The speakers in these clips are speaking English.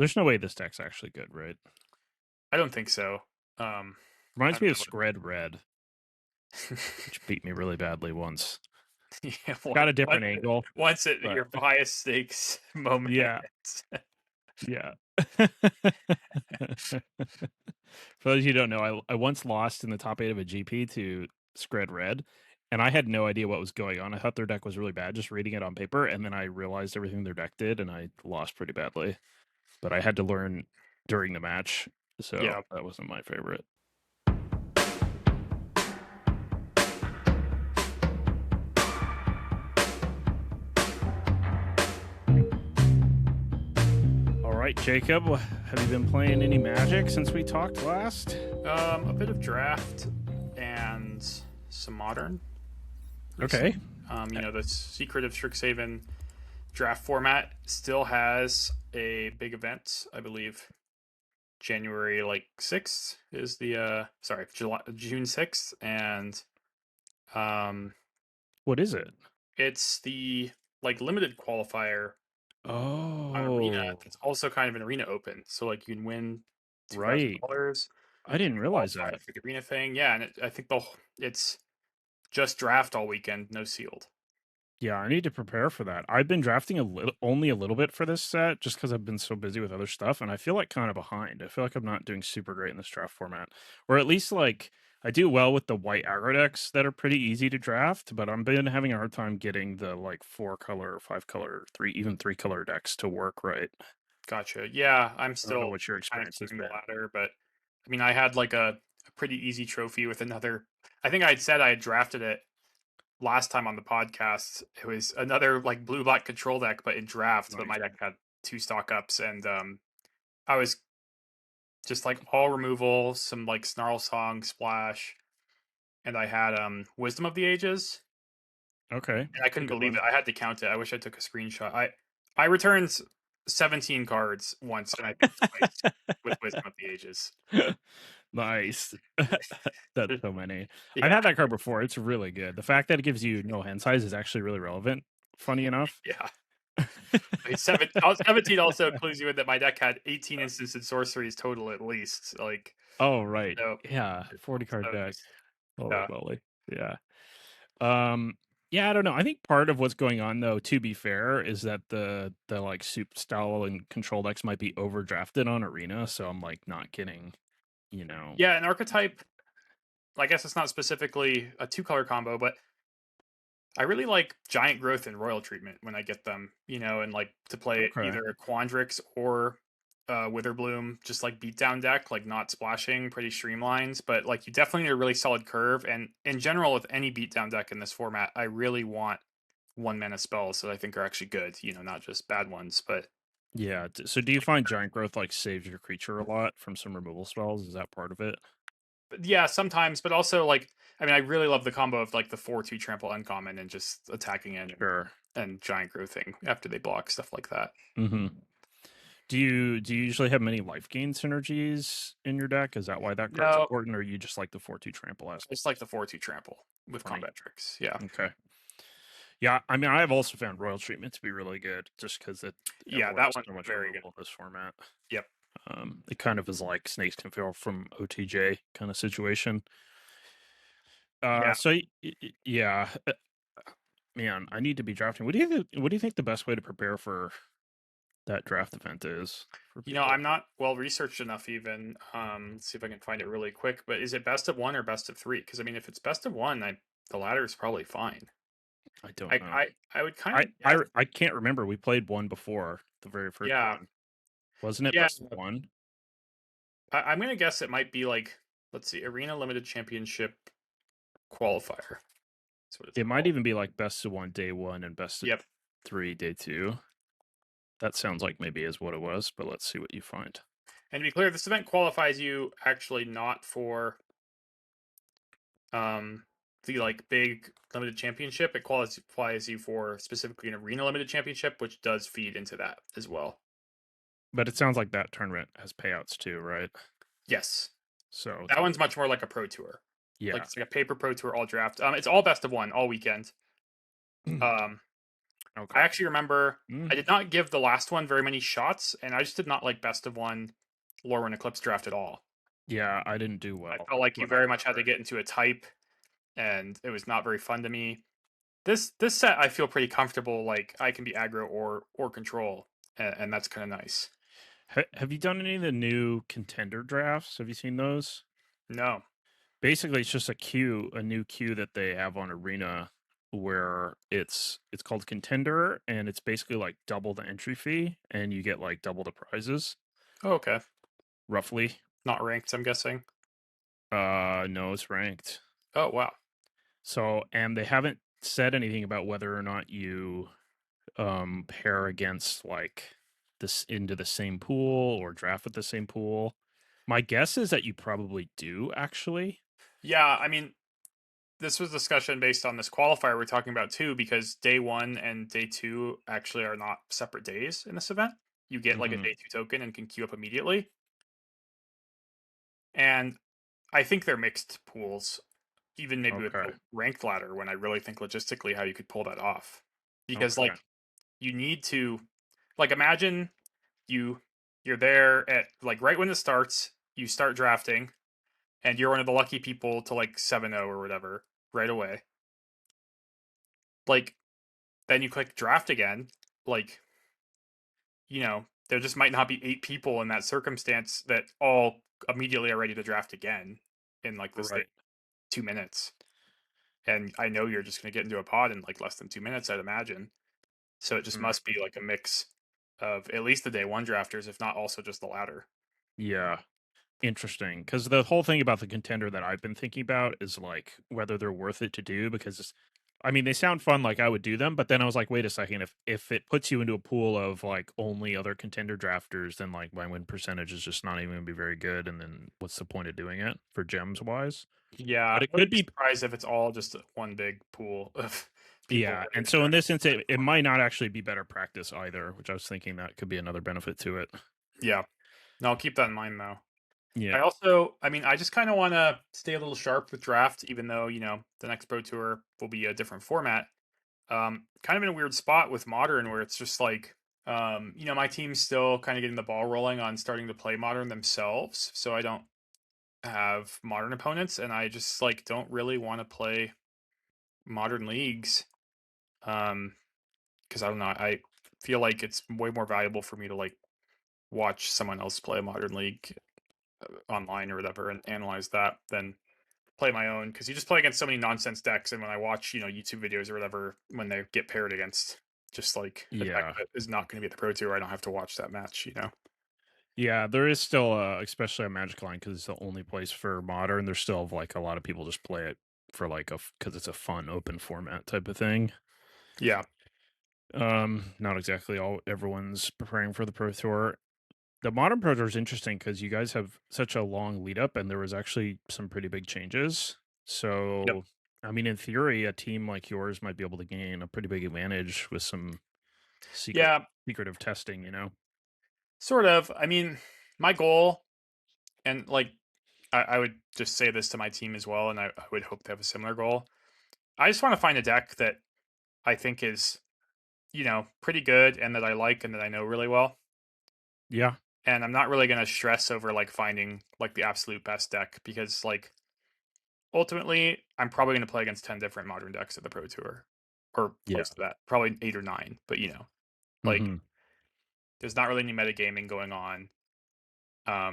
There's no way this deck's actually good, right? I don't think so. I Reminds don't me of know. Scred Red, which beat me really badly once. Yeah, Got a different angle, once at but your highest stakes moment. yeah, yeah. For those of you who don't know, I once lost in the top 8 of a GP to Scred Red, and I had no idea what was going on. I thought their deck was really bad just reading it on paper, and then I realized everything their deck did, and I lost pretty badly. But I had to learn during the match, so Yeah. that wasn't my favorite. All right, Jacob, have you been playing any Magic since we talked last? A bit of draft and some modern. Okay. The secret of Strixhaven draft format still has a big event, I believe. January 6th is the June 6th, and What is it? it's the limited qualifier on Arena. Oh, It's also kind of an Arena Open, so you can win right. $2,000. I didn't realize Qualify that. for the Arena thing, yeah, and I think it's just draft all weekend, no sealed. Yeah, I need to prepare for that. I've been drafting only a little bit for this set just because I've been so busy with other stuff, and I feel like kind of behind. I feel like I'm not doing super great in this draft format, or at least I do well with the white aggro decks that are pretty easy to draft, but I've been having a hard time getting the 4-color, 5-color, even 3-color decks to work right. Gotcha. Yeah, I'm I don't know still what your kind of experience has keeping the been. ladder, but I mean, I had a pretty easy trophy with another. I think I had said I had drafted it last time on the podcast. It was another blue black control deck, but in draft. But Nice. my deck had 2 stock ups, and I was just all removal, some Snarl Song, Splash, and I had Wisdom of the Ages, Okay, and I that's a couldn't good believe one. it. I had to count it. I wish I took a screenshot. I returned 17 cards once, and I think twice with Wisdom of the Ages. Nice. That's so many. I've Yeah, had that card before. It's really good. The fact that it gives you no hand size is actually really relevant. Funny enough. yeah. 17 also includes you in that my deck had 18 instants and sorceries total at least. Oh, right. So, Yeah, 40 card so deck. just Holy yeah. moly. Yeah. Yeah, I don't know. I think part of what's going on though, to be fair, is that the soup style and control decks might be overdrafted on Arena, so I'm not getting, you know. Yeah, an archetype. I guess it's not specifically a 2-color combo, but I really like Giant Growth and Royal Treatment when I get them, and to play Okay. either Quandrix or Witherbloom, just beatdown deck, not splashing, pretty streamlined. But you definitely need a really solid curve. And in general, with any beatdown deck in this format, I really want 1-mana spells that I think are actually good, not just bad ones. But Yeah. So do you find Giant Growth saves your creature a lot from some removal spells? Is that part of it? yeah, sometimes, but also I mean, I really love the combo of the 4/2 trample uncommon and just attacking it Sure. and giant growthing after they block, stuff like that. Mm-hmm. Do you usually have many life gain synergies in your deck? Is that why that card's No, important, or you just like the 4-2 trample aspect? it's the 4/2 trample with Right. combat tricks. Yeah. Okay. Yeah, I mean, I've also found Royal Treatment to be really good, just because it Yeah, that avoids one's so much very good. removal in this format. Yep. It kind of is like Snakes Can Feel from OTJ kind of situation. Yeah. So yeah, man, I need to be drafting. What do you think the best way to prepare for that draft event is for people? I'm not well researched enough even. Let's see if I can find it really quick. But is it best of one or best of three? Because I mean, if it's best of one, the ladder is probably fine. I don't I know. I, I would kind I of I guess. I can't remember. We played one before, the very first Yeah. one. Wasn't it Yeah. best of one? I'm gonna guess it might be let's see, Arena Limited Championship qualifier. That's what it's It might called. even be best of one day one and best of Yep. three day two. That sounds like maybe is what it was, but let's see what you find. And to be clear, this event qualifies you actually not for the big limited championship. It qualifies you for specifically an Arena Limited Championship, which does feed into that as well. But it sounds like that tournament has payouts too, right? Yes. So That one's much more like a pro tour. yeah. It's like a paper pro tour all draft. It's all best of one all weekend. Um I Okay. actually remember Mm, I did not give the last one very many shots, and I just did not like best of one Lorwyn Eclipse draft at all. yeah, I didn't do I well, felt like you what I very much had to remember. get into a type, and it was not very fun to me. This set I feel pretty comfortable. Like I can be aggro or control, and that's kind of nice. Have you done any of the new contender drafts? Have you seen those? No. Basically, it's just a new queue that they have on Arena where it's called Contender, and it's basically like double the entry fee, and you get like double the prizes, Oh, okay. roughly. Not ranked, I'm guessing. No, it's ranked. Oh wow. So, and they haven't said anything about whether or not you pair against like this into the same pool or draft with the same pool. My guess is that you probably do actually. Yeah, I mean, this was discussion based on this qualifier we're talking about too, because day one and day two actually are not separate days in this event. You get like a Hmm. day two token and can queue up immediately. And I think they're mixed pools, even maybe with Okay. the ranked ladder, when I really think logistically how you could pull that off. Because Okay. like you need to like imagine you you're there at like right when it starts, you start drafting, and you're one of the lucky people to like 7-0 or whatever right away. Like then you click draft again, like there just might not be 8 people in that circumstance that all immediately are ready to draft again in like this Right. 2 minutes. And I know you're just going to get into a pod in like less than 2 minutes, I'd imagine. So it just must be Mhm. like a mix of at least the day one drafters, if not also just the ladder. Yeah. Interesting. Because the whole thing about the contender that I've been thinking about is like whether they're worth it to do because I mean they sound fun like I would do them, but then I was like, wait a second, if it puts you into a pool of like only other contender drafters, then like my win percentage is just not even gonna be very good. And then what's the point of doing it for gems wise? Yeah, But I it could wouldn't be be surprised if it's all just one big pool of people yeah. ready And to so in draft. this instance, it might not actually be better practice either, which I was thinking that could be another benefit to it. Yeah, no, I'll keep that in mind though. Yeah. I mean, I just kind of want to stay a little sharp with draft, even though the next Pro Tour will be a different format. Kind of in a weird spot with modern, where it's just like, my team's still kind of getting the ball rolling on starting to play modern themselves, so I don't have modern opponents, and I just like don't really want to play modern leagues. Because I don't know, I feel like it's way more valuable for me to like watch someone else play a modern league online or whatever and analyze that than play my own, because you just play against so many nonsense decks, and when I watch YouTube videos or whatever when they get paired against just like a deck Yeah. that is not going to be at the Pro Tour, I don't have to watch that match. Yeah, there is still, especially on Magic Line, because it's the only place for modern. There's still like a lot of people just play it for like because it's a fun open format type of thing. Yeah. Not exactly all everyone's preparing for the Pro Tour. The modern Pro Tour is interesting because you guys have such a long lead up, and there was actually some pretty big changes. Yep. So, I mean, in theory, a team like yours might be able to gain a pretty big advantage with some Yeah, secretive testing. You know? sort of. I mean, my goal, and like I would just say this to my team as well, and I would hope to have a similar goal. I just want to find a deck that I think is pretty good and that I like and that I know really well. Yeah, And I'm not really going to stress over like finding like the absolute best deck, because like ultimately I'm probably going to play against 10 different modern decks at the Pro Tour, or yeah. close to that, probably 8 or 9. But like Hmm. there's not really any metagaming going on. I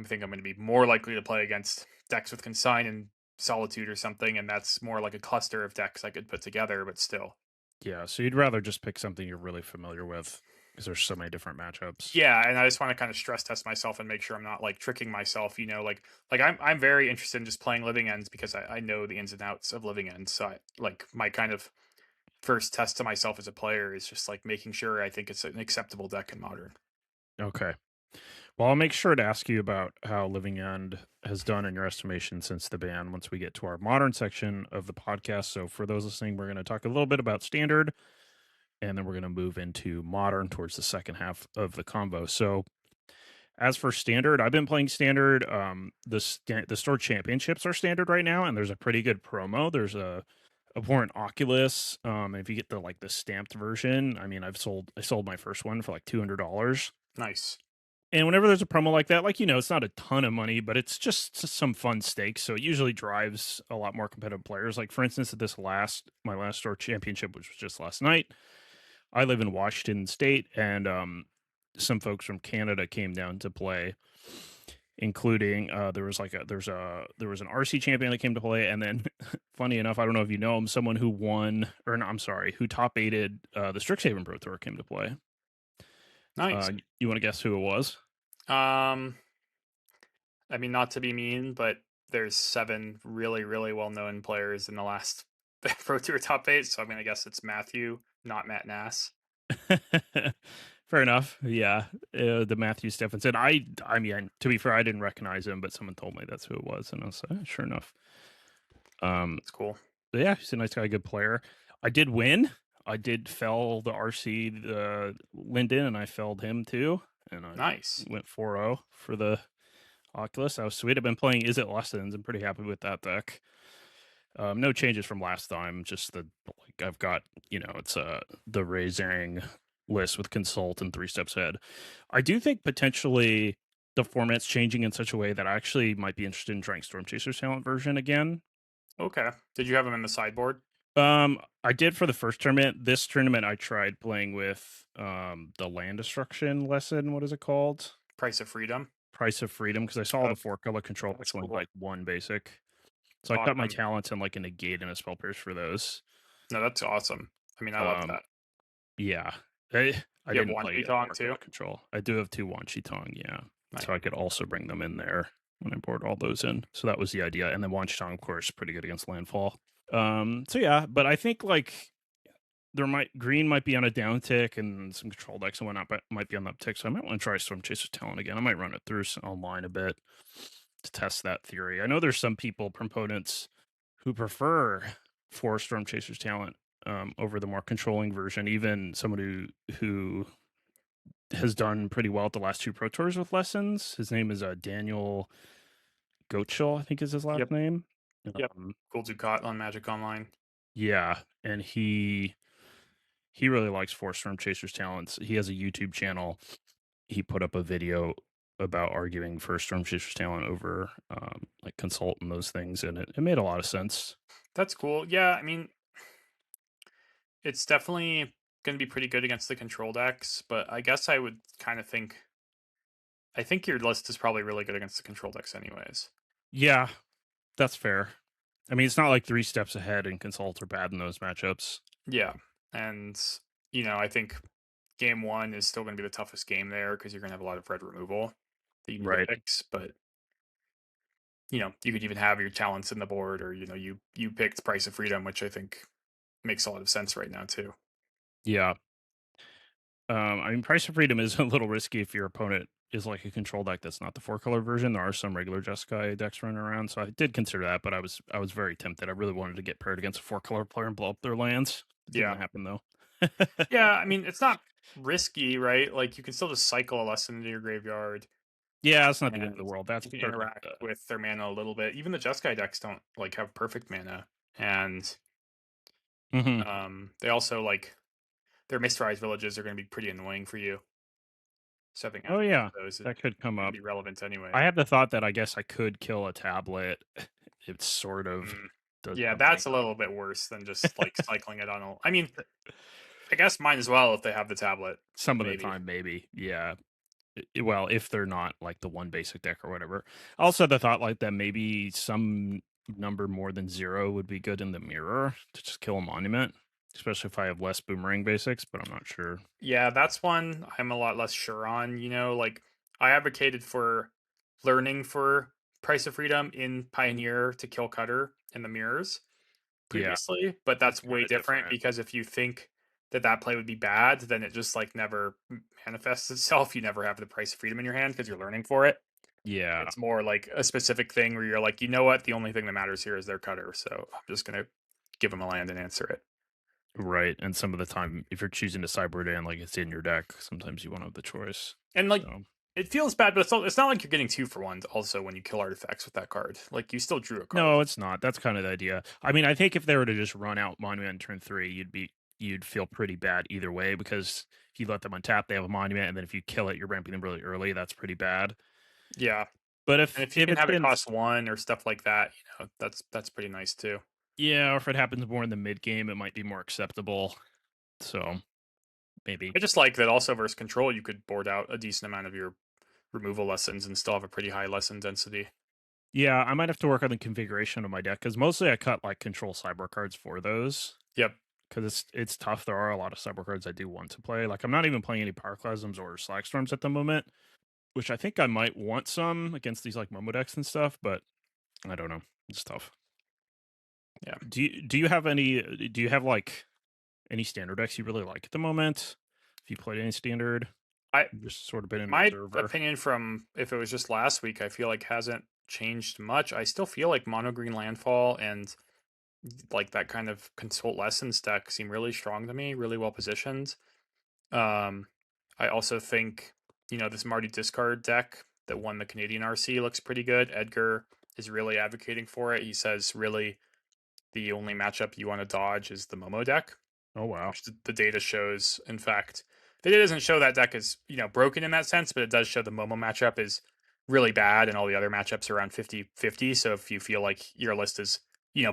think I'm going to be more likely to play against decks with Consign and Solitude or something, and that's more like a cluster of decks I could put together, but still. Yeah, so you'd rather just pick something you're really familiar with because there's so many different matchups. Yeah, and I just want to kind of stress test myself and make sure I'm not like tricking myself, like I'm very interested in just playing living ends, because I know the ins and outs of living ends. So like my kind of first test to myself as a player is just like making sure I think it's an acceptable deck in modern. Okay. Well, I'll make sure to ask you about how Living End has done in your estimation since the ban once we get to our modern section of the podcast. So, for those listening, we're going to talk a little bit about standard and then we're going to move into modern towards the second half of the combo. So, as for standard, I've been playing standard. The store championships are standard right now, and there's a pretty good promo. There's a Abhorrent Oculus. And if you get the stamped version, I mean, I sold my first one for like $200. Nice. And whenever there's a promo like that, it's not a ton of money, but it's just some fun stakes. So it usually drives a lot more competitive players. Like for instance, at my last store championship, which was just last night, I live in Washington State, and some folks from Canada came down to play, including there was an RC champion that came to play, and then funny enough, I don't know if you know him, someone who won or no, I'm sorry, who top aided the Strixhaven Pro Tour came to play. Nice. You want to guess who it was? Um, I mean, not to be mean, but there's 7 really, really well-known players in the last Pro Tour top 8, so I mean, I guess it's Matthew, not Matt Nass. Fair enough. Yeah, the Matthew Stephenson. I mean, to be fair, I didn't recognize him, but someone told me that's who it was, and I was like, sure enough. That's cool. But yeah, he's a nice guy, good player. I did win. I did fell the RC Linden, and I felled him too, and I Nice. went 4-0 for the Oculus. That was sweet. I've been playing Izzet Lessons. I'm pretty happy with that deck. No changes from last time. Just I've got it's the Razang list with Consult and 3 steps ahead. I do think potentially the format's changing in such a way that I actually might be interested in trying Storm Chaser's talent version again. Okay. Did you have him in the sideboard? I did for the first tournament. This tournament, I tried playing with the land destruction lesson. What is it called? Price of Freedom. Price of Freedom, because I saw the That's 4-color control that's only cool. like one basic. So I cut my Awesome. talents and like a negate and a spell pierce for those. No, that's awesome. I mean, I love Um, that. yeah, I You have didn't one play Qigong too? 4-color control. I do have 2 Wan Shi Tong, yeah, Nice. so I could also bring them in there when I board all those in. So that was the idea, and then Wan Shi Tong, of course, pretty good against landfall. So yeah, but I think like green might be on a downtick, and some control decks and whatnot but might be on the uptick. So I might want to try Storm Chaser's Talent again. I might run it through online a bit to test that theory. I know there's some proponents who prefer 4 Storm Chaser's Talent over the more controlling version. Even someone who has done pretty well at the last 2 Pro Tours with lessons. His name is Daniel Goetschel, I think is his last Yep. name. Yep. Um, Cool Ducat on Magic Online. yeah, and he really likes 4 Storm Chasers talents. He has a YouTube channel. He put up a video about arguing for Storm Chasers talent over like consult and those things, and it made a lot of sense. That's cool. Yeah, I mean, it's definitely going to be pretty good against the control decks, but I guess I would kind of think I think your list is probably really good against the control decks anyways. Yeah, that's fair. I mean, it's not like 3 steps ahead and consult are bad in those matchups. Yeah. And I think game 1 is still going to be the toughest game there because you're going to have a lot of red removal that you need to Right. fix, but you could even have your talents in the board, or you picked Price of Freedom, which I think makes a lot of sense right now too. Yeah. I mean, Price of Freedom is a little risky if your opponent is like a control deck that's not the 4-color version. There are some regular Jeskai decks running around, so I did consider that, but I was very tempted. I really wanted to get paired against a 4-color player and blow up their lands. It didn't Yeah. happen though. Yeah, I mean, it's not risky, right? Like you can still just cycle a lesson into your graveyard Yeah, that's not the end of the and world. That's you can certainly interact with their mana a little bit. Even the Jeskai decks don't like have perfect mana. And Mhm. they also like their Mysterized Villages are going to be pretty annoying for you. So having Oh access yeah, to those is that could come going to up. be relevant anyway. I had the thought that I guess I could kill a tablet. It sort of Mm. does Yeah, something. that's a little bit worse than just like cycling it on a. I mean, I guess mine as well if they have the tablet, Some of the maybe. time, maybe. Yeah. Well, if they're not like the one basic deck or whatever. Also, the thought like that maybe some number more than 0 would be good in the mirror to just kill a monument, especially if I have less boomerang basics, but I'm not sure. Yeah, that's one I'm a lot less sure on. Like I advocated for learning for Price of Freedom in Pioneer to kill Cutter in the mirrors Yeah, previously, but it's that's kind way of different different. because if you think that play would be bad, then it just like never manifests itself. You never have the Price of Freedom in your hand because you're learning for it. Yeah, It's more like a specific thing where you're like, you know what? The only thing that matters here is their Cutter, so I'm just gonna give them a land and answer it. right. And some of the time, if you're choosing to sideboard in, like it's in your deck, sometimes you won't have the choice. And like So, it feels bad, but it's not like you're getting 2 for 1s also when you kill artifacts with that card. Like, you still drew a card. No, it's not. That's kind of the idea. I mean, I think if they were to just run out Monument in turn 3, you'd feel pretty bad either way because if you let them untap, they have a Monument, and then if you kill it, you're ramping them really early. That's pretty bad. Yeah. But And if if you if can it's have it been cost 1 or stuff like that, that's pretty nice too. yeah, or if it happens more in the mid game, it might be more acceptable. So maybe. I just like that also versus control, you could board out a decent amount of your removal lessons and still have a pretty high lesson density. Yeah, I might have to work on the configuration of my deck because mostly I cut like control cyber cards for those Yep. because it's tough. There are a lot of cyber cards I do want to play. Like I'm not even playing any Pyroclasms or Slack Storms at the moment, which I think I might want some against these like Momo decks and stuff, but I don't know. It's tough. Yeah. Do you have any? Do you have like any standard decks you really like at the moment? If you played any standard, I you've just sort of been an My observer. opinion from if it was just last week, I feel like hasn't changed much. I still feel like mono green landfall and like that kind of consult lessons deck seem really strong to me, really well positioned. Um, I also think, this Marty discard deck that won the Canadian RC looks pretty good. Edgar is really advocating for it. He says really the only matchup you want to dodge is the Momo deck, Oh wow. which the data shows. In fact, the data doesn't show that deck is broken in that sense, but it does show the Momo matchup is really bad, and all the other matchups are around 50-50. So if you feel like your list is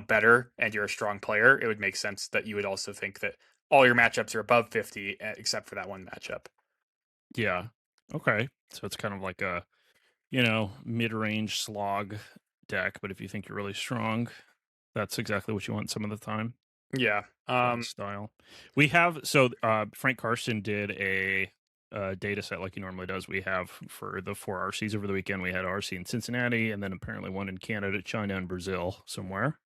better and you're a strong player, it would make sense that you would also think that all your matchups are above 50 except for that one matchup. Yeah. Okay. So it's kind of like a mid-range slog deck, but if you think you're really strong, that's exactly what you want some of the time. Yeah. Sort of style. We have so Frank Carson did a data set like he normally does. We have for the 4 RCs over the weekend. We had RC in Cincinnati, and then apparently one in Canada, China, and Brazil somewhere.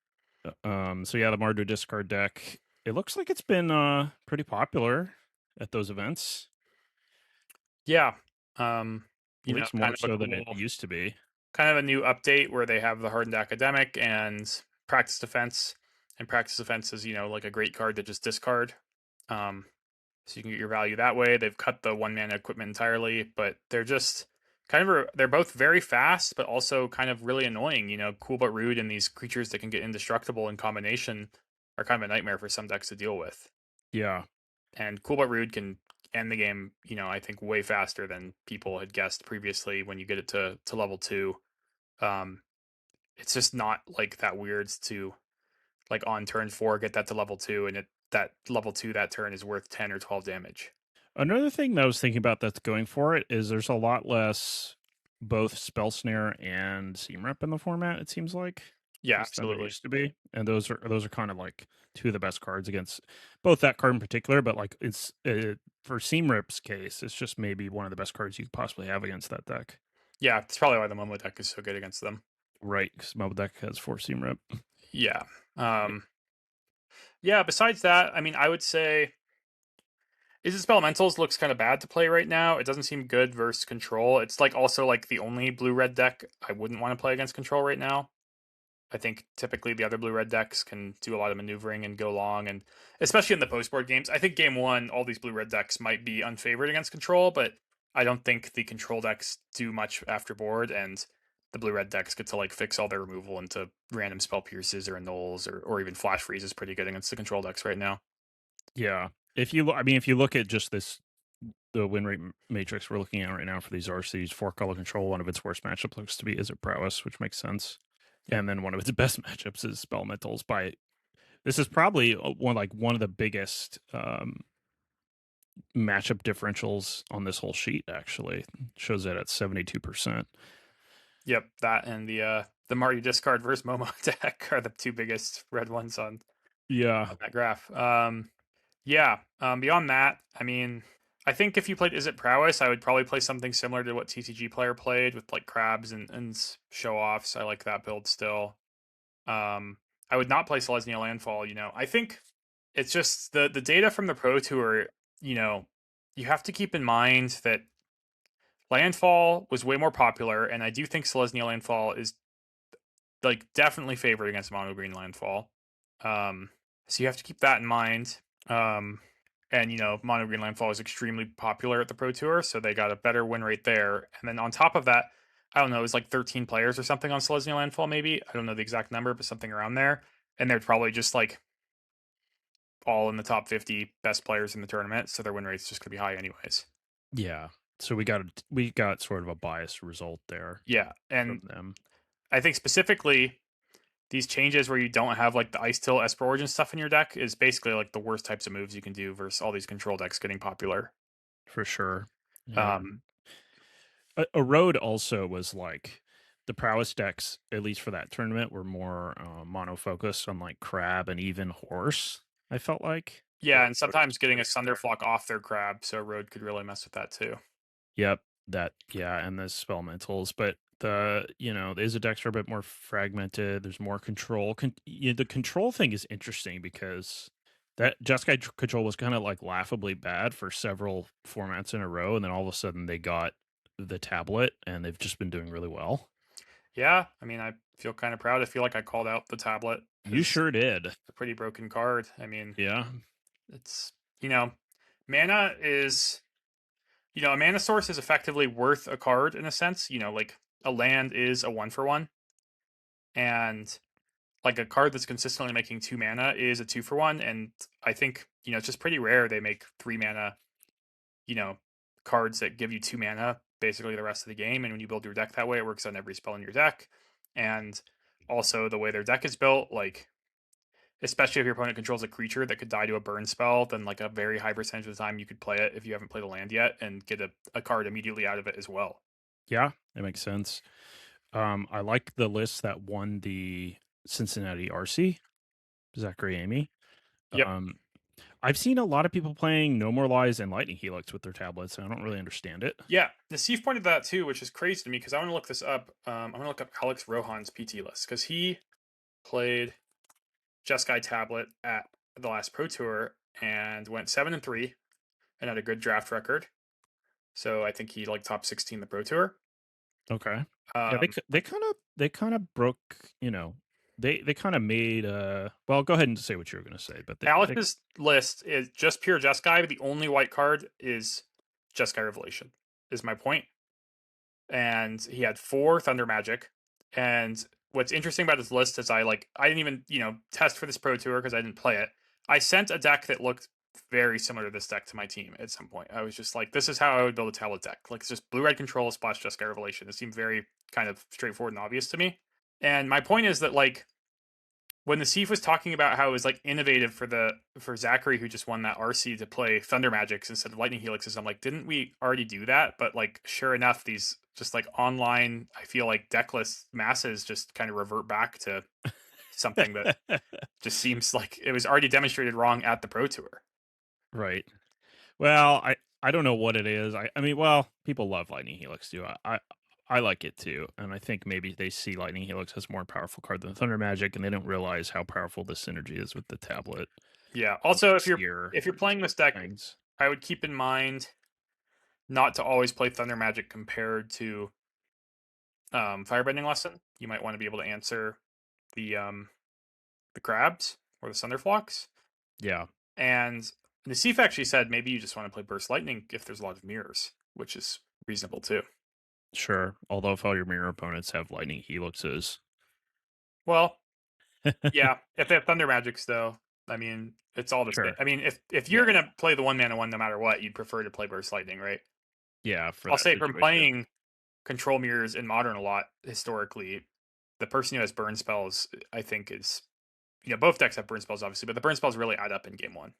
So yeah, the Mardu discard deck. It looks like it's been pretty popular at those events, Yeah. at least Kind more of a so than it cool, used to be. kind of a new update where they have the hardened academic and practice defense. And practice defense is, like a great card to just discard. Um, so you can get your value that way. They've cut the 1 mana equipment entirely, but they're just they're both very fast, but also kind of really annoying. Cool but rude, and these creatures that can get indestructible in combination are kind of a nightmare for some decks to deal with. Yeah, And cool but rude can end the game, I think way faster than people had guessed previously when you get it to level 2. Um, it's just not like that weird to like on turn 4 get that to level 2, and that level 2 that turn is worth 10 or 12 damage. another thing that I was thinking about that's going for it is there's a lot less both Spell Snare and Seam Rep in the format, it seems like, Yeah, at least than there absolutely. used to be. And those are kind of like two of the best cards against both that card in particular, but like it's for Seam Rip's case, it's just maybe one of the best cards you could possibly have against that deck. Yeah, that's probably why the Momo deck is so good against them. Right, because Mobile deck has 4 Seam Rip. Yeah. Yeah, besides that, I mean, I would say Izzet Elementals looks kind of bad to play right now. It doesn't seem good versus control. It's like also like the only blue red deck I wouldn't want to play against control right now. I think typically the other blue red decks can do a lot of maneuvering and go long, and especially in the post board games. I think game one, all these blue red decks might be unfavored against control, but I don't think the control decks do much after board, and the blue red decks get to like fix all their removal into random spell pierces or annuls or even flash freeze is pretty good against the control decks right now. Yeah, if you look at just the win rate matrix we're looking at right now for these RCs, 4 color control, one of its worst matchups looks to be Izzet Prowess, which makes sense. Yep. And then one of its best matchups is Spellmentals. By this is probably one of the biggest matchup differentials on this whole sheet. Actually, it shows that at 72%. Yep, that and the Mario discard versus Momo deck are the two biggest red ones Yeah, on that graph. Yeah. Beyond that, I mean, I think if you played Is It Prowess, I would probably play something similar to what TCG player played with like crabs and show offs. I like that build still. I would not play Selesnya Landfall. I think it's just the data from the Pro Tour. You know, you have to keep in mind that Landfall was way more popular, and I do think Selesnya Landfall is like definitely favored against Mono Green Landfall. So you have to keep that in mind. Um, and mono green landfall is extremely popular at the Pro Tour, so they got a better win rate there. And then on top of that, I don't know, it was like 13 players or something on Selesnya landfall, maybe. I don't know the exact number, but something around there. And they're probably just like all in the top 50 best players in the tournament, so their win rate's just gonna be high anyways. Yeah. So we got sort of a biased result there Yeah, from and them. I think specifically these changes where you don't have like the Ice Till Esper Origin stuff in your deck is basically like the worst types of moves you can do versus all these control decks getting popular. For sure. Yeah. Um, A road also was like the prowess decks, at least for that tournament, were more mono focused on like crab and even horse. I felt like yeah, were and what sometimes getting a getting there. Thunderflock off their crab, so Road could really mess with that too. Yep, that yeah, and the spellmentals, but the Izzet decks are a bit more fragmented. There's more control. The control thing is interesting because that Jeskai control was kind of like laughably bad for several formats in a row, and then all of a sudden they got the tablet, and they've just been doing really well. Yeah, I mean, I feel kind of proud. I feel like I called out the tablet You because sure did. it's a pretty broken card. I mean, Yeah. it's mana is a mana source is effectively worth a card in a sense. Like a land is a 1 for 1, and like a card that's consistently making 2 mana is a 2 for 1. And I think it's just pretty rare they make 3 mana you know cards that give you 2 mana basically the rest of the game. And when you build your deck that way, it works on every spell in your deck. And also the way their deck is built, like especially if your opponent controls a creature that could die to a burn spell, then like a very high percentage of the time you could play it if you haven't played a land yet and get a card immediately out of it as well. Yeah, that makes sense. I like the list that won the Cincinnati RC, Zachary Amy. Yep. Um, I've seen a lot of people playing No More Lies and Lightning Helix with their tablets, and I don't really understand it. Yeah, Nassif pointed that too, which is crazy to me because I want to look this up. I'm gonna look up Alex Rohan's PT list because he played Jeskai Tablet at the last Pro Tour and went 7-3 and had a good draft record. So I think he like top 16 the Pro Tour. Okay. Yeah, Um, they kind of broke, they kind of made well, go ahead and say what you were going to say, but they Alex's list is just pure Jeskai, but the only white card is Jeskai Revelation, is my point. And he had 4 Thunder Magic. And what's interesting about his list is I didn't even, test for this Pro Tour because I didn't play it. I sent a deck that looked very similar to this deck to my team at some point. I was just like, this is how I would build a tablet deck. Like it's just blue red control, splash Jeskai Revelation. It seemed very kind of straightforward and obvious to me. And my point is that like when the Chief was talking about how it was like innovative for Zachary who just won that RC to play Thunder Magics instead of Lightning Helixes, I'm like, didn't we already do that? But like, sure enough, these just like online, I feel like deckless masses just kind of revert back to something that just seems like it was already demonstrated wrong at the Pro Tour. right. Well, I don't know what it is. I mean, well, people love Lightning Helix too. I like it too, and I think maybe they see Lightning Helix as a more powerful card than Thunder Magic, and they don't realize how powerful the synergy is with the tablet. Yeah. And Also, Seer if you're and playing those this deck, things. I would keep in mind not to always play Thunder Magic compared to Firebending Lesson. You might want to be able to answer the crabs or the Thunderflocks. Yeah, And Nassif actually said maybe you just want to play Burst Lightning if there's a lot of mirrors, which is reasonable too. sure. Although if all your mirror opponents have Lightning Helixes. Well, yeah, if they have Thunder Magics though, I mean it's all the same. Sure. I mean if Yeah. you're gonna play the 1 mana 1 no matter what, you'd prefer to play Burst Lightning, right? Yeah, for I'll that say from situation. playing Control Mirrors in Modern a lot historically, the person who has burn spells, I think, is both decks have burn spells obviously, but the burn spells really add up in game 1.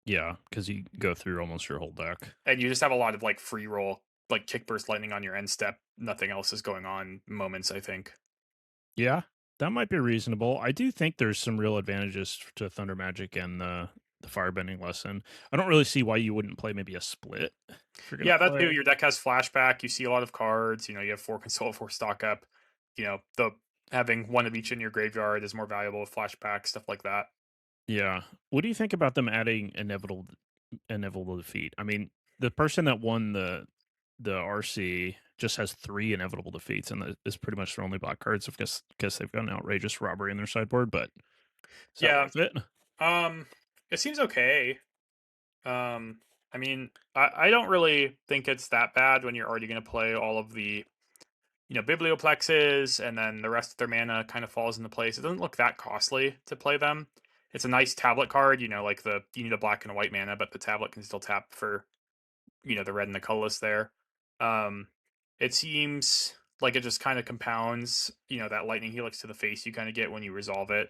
Yeah, because you go through almost your whole deck. And you just have a lot of like free roll, like kick burst lightning on your end step. Nothing else is going on moments, I think. Yeah, that might be reasonable. I do think there's some real advantages to Thunder Magic and the Firebending lesson. I don't really see why you wouldn't play maybe a split if you're gonna Yeah, that too. play. Your deck has flashback. You see a lot of cards. You have 4 console, 4 stock up. The having one of each in your graveyard is more valuable with flashback, stuff like that. Yeah. What do you think about them adding inevitable defeat? I mean, the person that won the RC just has 3 inevitable defeats and is pretty much their only black cards. I guess they've got an outrageous robbery in their sideboard, but is that Yeah. worth it? Um, it seems okay. I mean, I don't really think it's that bad when you're already going to play all of the biblioplexes, and then the rest of their mana kind of falls into place. It doesn't look that costly to play them. It's a nice tablet card, like you need a black and a white mana, but the tablet can still tap for the red and the colorless there. Um, it seems like it just kind of compounds, that lightning helix to the face you kind of get when you resolve it.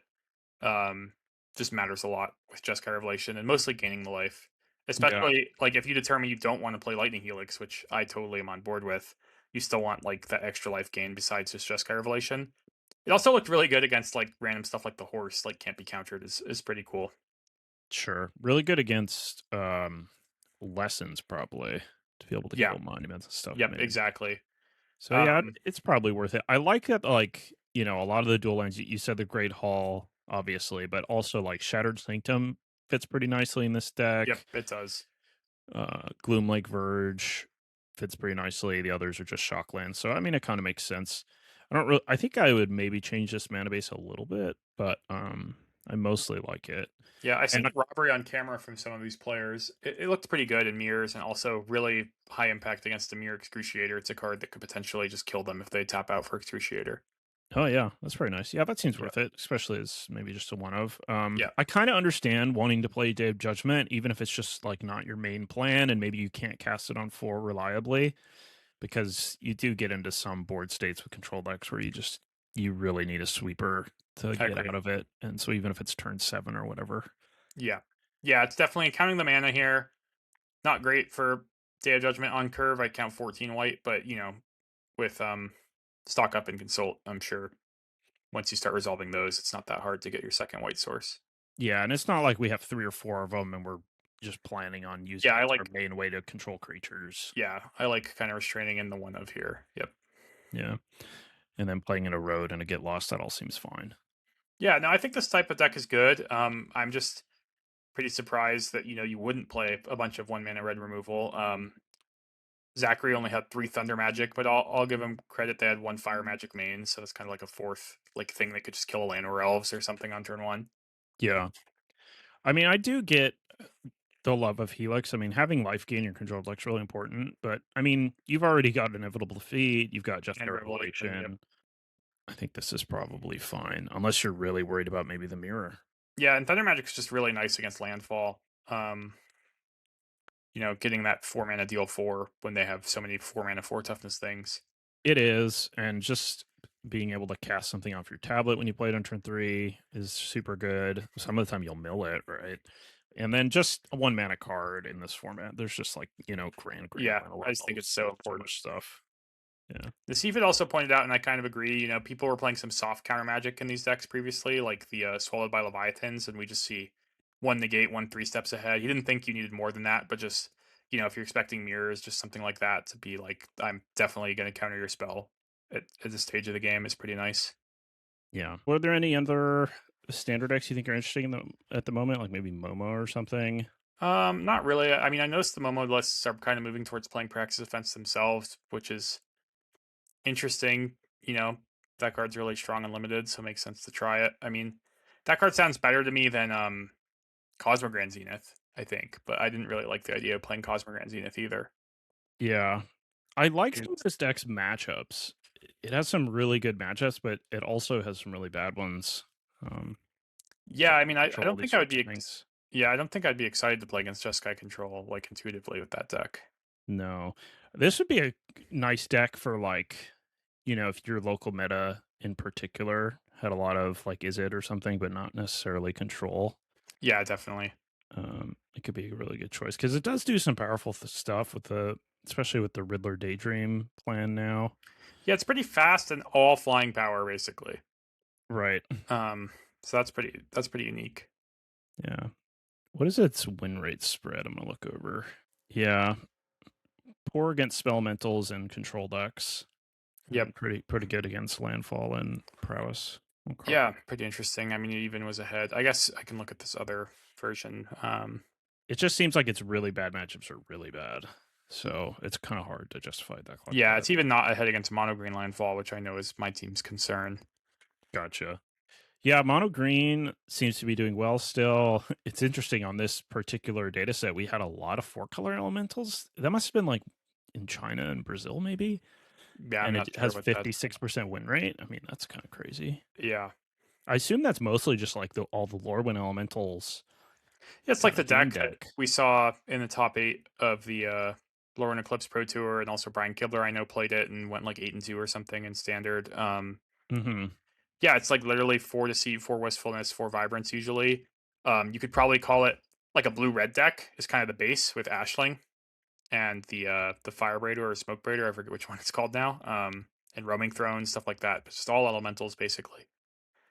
Um, just matters a lot with Jeskai Revelation and mostly gaining the life. Yeah, Especially like if you determine you don't want to play Lightning Helix, which I totally am on board with, you still want like that extra life gain besides just Jeskai Revelation. It also looked really good against like random stuff like the horse, like can't be countered is pretty cool. sure. Really good against lessons probably to be able to Yeah. heal monuments and stuff, Yep. maybe. Exactly. So yeah, Um. it's probably worth it. I like that, like, a lot of the dual lands, you said the Great Hall, obviously, but also like Shattered Sanctum fits pretty nicely in this Yep. deck. It does. Gloom Lake Verge fits pretty nicely. The others are just shock lands. So I mean it kind of makes sense. I think I would maybe change this mana base a little bit, but I mostly like it. Yeah, I And seen robbery on camera from some of these players. It looked pretty good in mirrors and also really high impact against the mirror excruciator. It's a card that could potentially just kill them if they tap out for excruciator. oh yeah, that's pretty nice. Yeah, that seems Yeah. worth it, especially as maybe just a one of. Yeah. I kind of understand wanting to play Day of Judgment, even if it's just like not your main plan, and maybe you can't cast it on 4 reliably, because you do get into some board states with control decks where you really need a sweeper to I get agree. out of it. And so even if it's turn 7 or whatever. Yeah. Yeah, it's definitely counting the mana here. Not great for Day of Judgment on curve. I count 14 white, but with stock up and consult, I'm sure once you start resolving those, it's not that hard to get your second white source. Yeah, and it's not like we have 3 or 4 of them and we're just planning on using Yeah, it I as our like main way to control creatures. kind of restraining in the one of here. Yep. Yeah. And then playing in a road and a get lost, that all seems fine. Yeah, no, I think this type of deck is good. I'm just pretty surprised that you wouldn't play a bunch of one mana red removal. Zachary only had 3 thunder magic, but I'll give him credit. They had 1 fire magic main, so it's kind of like a fourth like thing that could just kill a land or elves or something on turn one. Yeah. I mean, I do get the love of Helix. I mean, having life gain your control deck's really important, but I mean, you've already got Inevitable Defeat, you've got Just And Revelation, yep. Revelation. I think this is probably fine, unless you're really worried about maybe the mirror. Yeah, and thunder magic is just really nice against landfall. Um, getting that 4 mana deal 4 when they have so many 4 mana 4 toughness things. It is, and just being able to cast something off your tablet when you play it on turn 3 is super good. Some of the time you'll mill it, right? And then just a 1 mana card in this format. There's just like, grand Yeah, mana I just think it's so so important. much stuff. Yeah. The Seafit also pointed out, and I kind of agree. People were playing some soft counter magic in these decks previously, like the Swallowed by Leviathans, and we just see one negate, one 3 steps ahead. He didn't think you needed more than that, but just if you're expecting mirrors, just something like that to be like, I'm definitely going to counter your spell at this stage of the game is pretty nice. Yeah. Were there any other standard decks you think are interesting at the moment, like maybe Momo or something? Not really. I mean, I noticed the Momo lists are kind of moving towards playing Praxis Defense themselves, which is interesting. That card's really strong and limited, so it makes sense to try it. I mean, that card sounds better to me than Cosmo Grand Zenith, I think, but I didn't really like the idea of playing Cosmo Grand Zenith either. Yeah. I like some of It's- this deck's matchups. It has some really good matchups, but it also has some really bad ones. Um, Yeah, so I mean, I control all don't these think I would sorts be. of things. Yeah, I don't think I'd be excited to play against Jeskai Control like intuitively with that deck. No. This would be a nice deck for like, if your local meta in particular had a lot of like Izzet or something, but not necessarily control. Yeah, definitely. It could be a really good choice because it does do some powerful stuff especially with the Riddler Daydream plan now. Yeah, it's pretty fast and all flying power basically. Right. Um, so that's pretty unique. Yeah. What is its win rate spread? I'm gonna look over. Yeah, poor against spellmentals and control decks, Yep. and pretty good against landfall and prowess. Okay. Yeah, pretty interesting. I mean, it even was ahead. I guess I can look at this other version. It just seems like its really bad matchups are really bad, so it's kind of hard to justify a deck like Yeah, that. it's even not ahead against mono green landfall, which I know is my team's concern. Gotcha. Yeah, mono green seems to be doing well still. It's interesting on this particular data set, we had a lot of four color elementals. That must have been like in China and Brazil, maybe. Yeah, I'm And not it sure has what that. 56% win rate. I mean, that's kind of crazy. Yeah. I assume that's mostly just like all the Lorwyn elementals Yeah, it's like kind the of game deck that deck. we saw in the top 8 of the Lauren Eclipse Pro Tour, and also Brian Kibler I know played it and went like 8-2 or something in standard. Hmm. Yeah, it's like literally 4 Deceit, 4 Wistfulness, 4 Vibrance usually. You could probably call it like a blue red deck is kind of the base with Ashling and the Fire Braider or Smoke Braider, I forget which one it's called now. And Roaming Throne, stuff like that. It's just all elementals basically.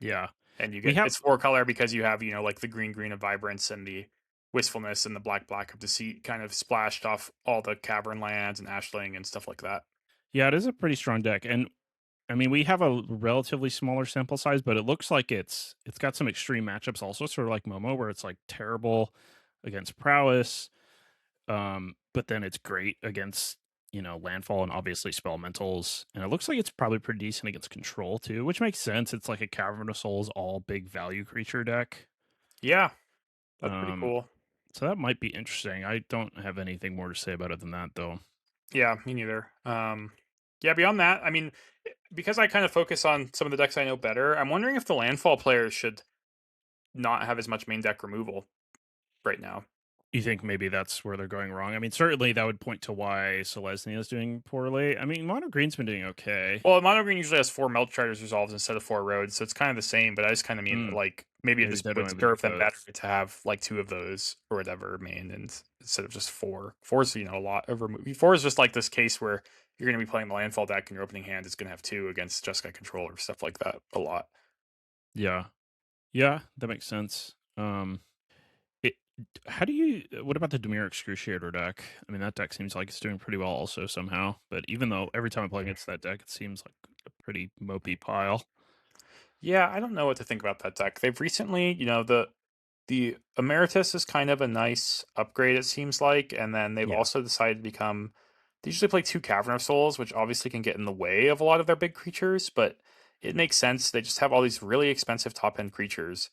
Yeah. And you We get have, it's 4 color because you have, like the green of Vibrance and the Wistfulness and the black of Deceit kind of splashed off all the Cavern lands and Ashling and stuff like that. yeah, it is a pretty strong deck. And I mean, we have a relatively smaller sample size, but it looks like it's got some extreme matchups also, sort of like Momo, where it's like terrible against prowess, but then it's great against landfall and obviously spellmentals, and it looks like it's probably pretty decent against control too, which makes sense. It's like a Cavern of Souls all big value creature deck. Yeah, that's pretty Um, cool. so that might be interesting. I don't have anything more to say about it than that, though. Yeah, me neither. Yeah, beyond that, I mean, because I kind of focus on some of the decks I know better, I'm wondering if the landfall players should not have as much main deck removal right now. You think maybe that's where they're going wrong? I mean, certainly that would point to why Selesnya is doing poorly. I mean, Mono Green's been doing okay. Well, mono green usually has 4 Melt Triders resolves instead of 4 roads, so it's kind of the same. But I just kind of mean Mm, like maybe it maybe just that would only serve make them better both. to have like 2 of those or whatever main, and instead of just 4. 4 is a lot of remove. 4 is just like this case where you're going to be playing the landfall deck, and your opening hand is going to have 2 against Jeskai control or stuff like that a lot. Yeah, yeah, that makes sense. It. How do you? What about the Demir Excruciator deck? I mean, that deck seems like it's doing pretty well also somehow. But even though every time I play against that deck, it seems like a pretty mopey pile. Yeah, I don't know what to think about that deck. They've recently, the Emeritus is kind of a nice upgrade, it seems like, and then they've Yeah, also decided to become. They usually play 2 Cavern of Souls, which obviously can get in the way of a lot of their big creatures, but it makes sense. They just have all these really expensive top end creatures,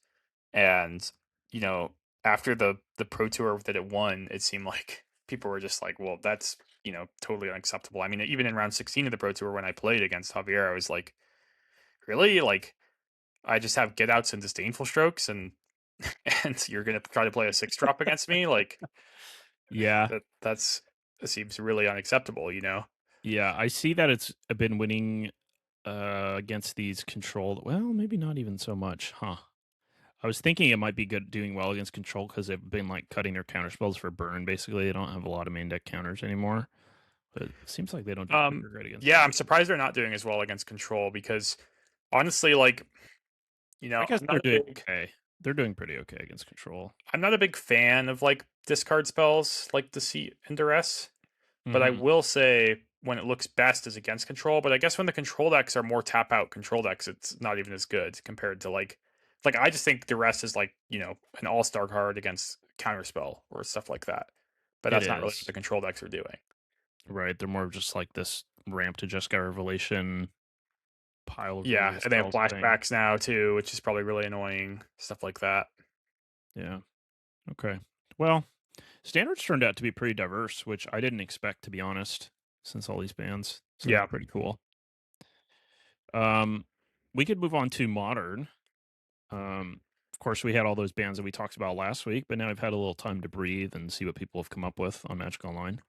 and you know, after the Pro Tour that it won, it seemed like people were just like, "Well, that's totally unacceptable." I mean, even in round 16 of the Pro Tour when I played against Javier, I was like, "Really? Like, I just have get outs and disdainful strokes, and and you're gonna try to play a 6 drop against me? Like yeah, that seems really unacceptable." yeah. I see that it's been winning against these controlled. Well, maybe not even so much, huh? I was thinking it might be good doing well against control because they've been like cutting their counter spells for burn. Basically, they don't have a lot of main deck counters anymore. But it seems like they don't do super great against Yeah, it. I'm surprised they're not doing as well against control because honestly, like, I guess I'm not they're a doing big okay. They're doing pretty okay against control. I'm not a big fan of like discard spells like Deceit and Duress, but I Hmm. will say when it looks best is against control. But I guess when the control decks are more tap out control decks, it's not even as good compared to like I just think Duress is like, an all-star card against counterspell or stuff like that. But It that's not really what is the control decks are doing. right. They're more of just like this ramp to Jeskai Revelation pile of Yeah, removal and they have spells thing. flashbacks now too, which is probably really annoying. Stuff like that. Yeah. Okay. Well, standards turned out to be pretty diverse, which I didn't expect to be honest. Since all these bands, so that's Yeah. pretty cool. Um, we could move on to modern. Of course, we had all those bands that we talked about last week, but now I've had a little time to breathe and see what people have come up with on Magic Online.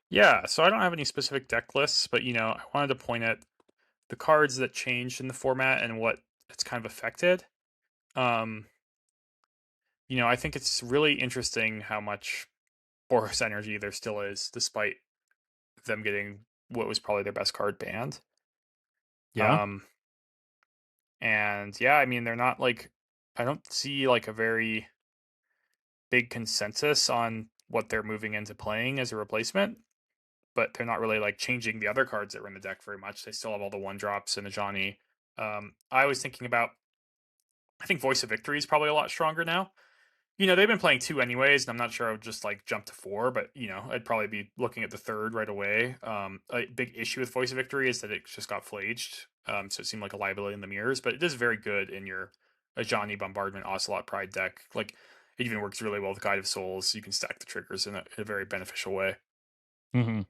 Yeah, so I don't have any specific deck lists, but I wanted to point at the cards that changed in the format and what it's kind of affected. Um, I think it's really interesting how much Boros energy there still is, despite them getting what was probably their best card banned. Yeah, Um, and yeah, I mean they're not like I don't see like a very big consensus on what they're moving into playing as a replacement, but they're not really like changing the other cards that were in the deck very much. They still have all the 1 drops and the Johnny. I was thinking about I think Voice of Victory is probably a lot stronger now. They've been playing 2 anyways, and I'm not sure I would just like jump to 4, but I'd probably be looking at the third right away. A big issue with Voice of Victory is that it just got flaged. So it seemed like a liability in the mirrors, but it is very good in your a Johnny Bombardment Ocelot Pride deck. Like it even works really well with Guide of Souls. You can stack the triggers in a very beneficial way. Hmm.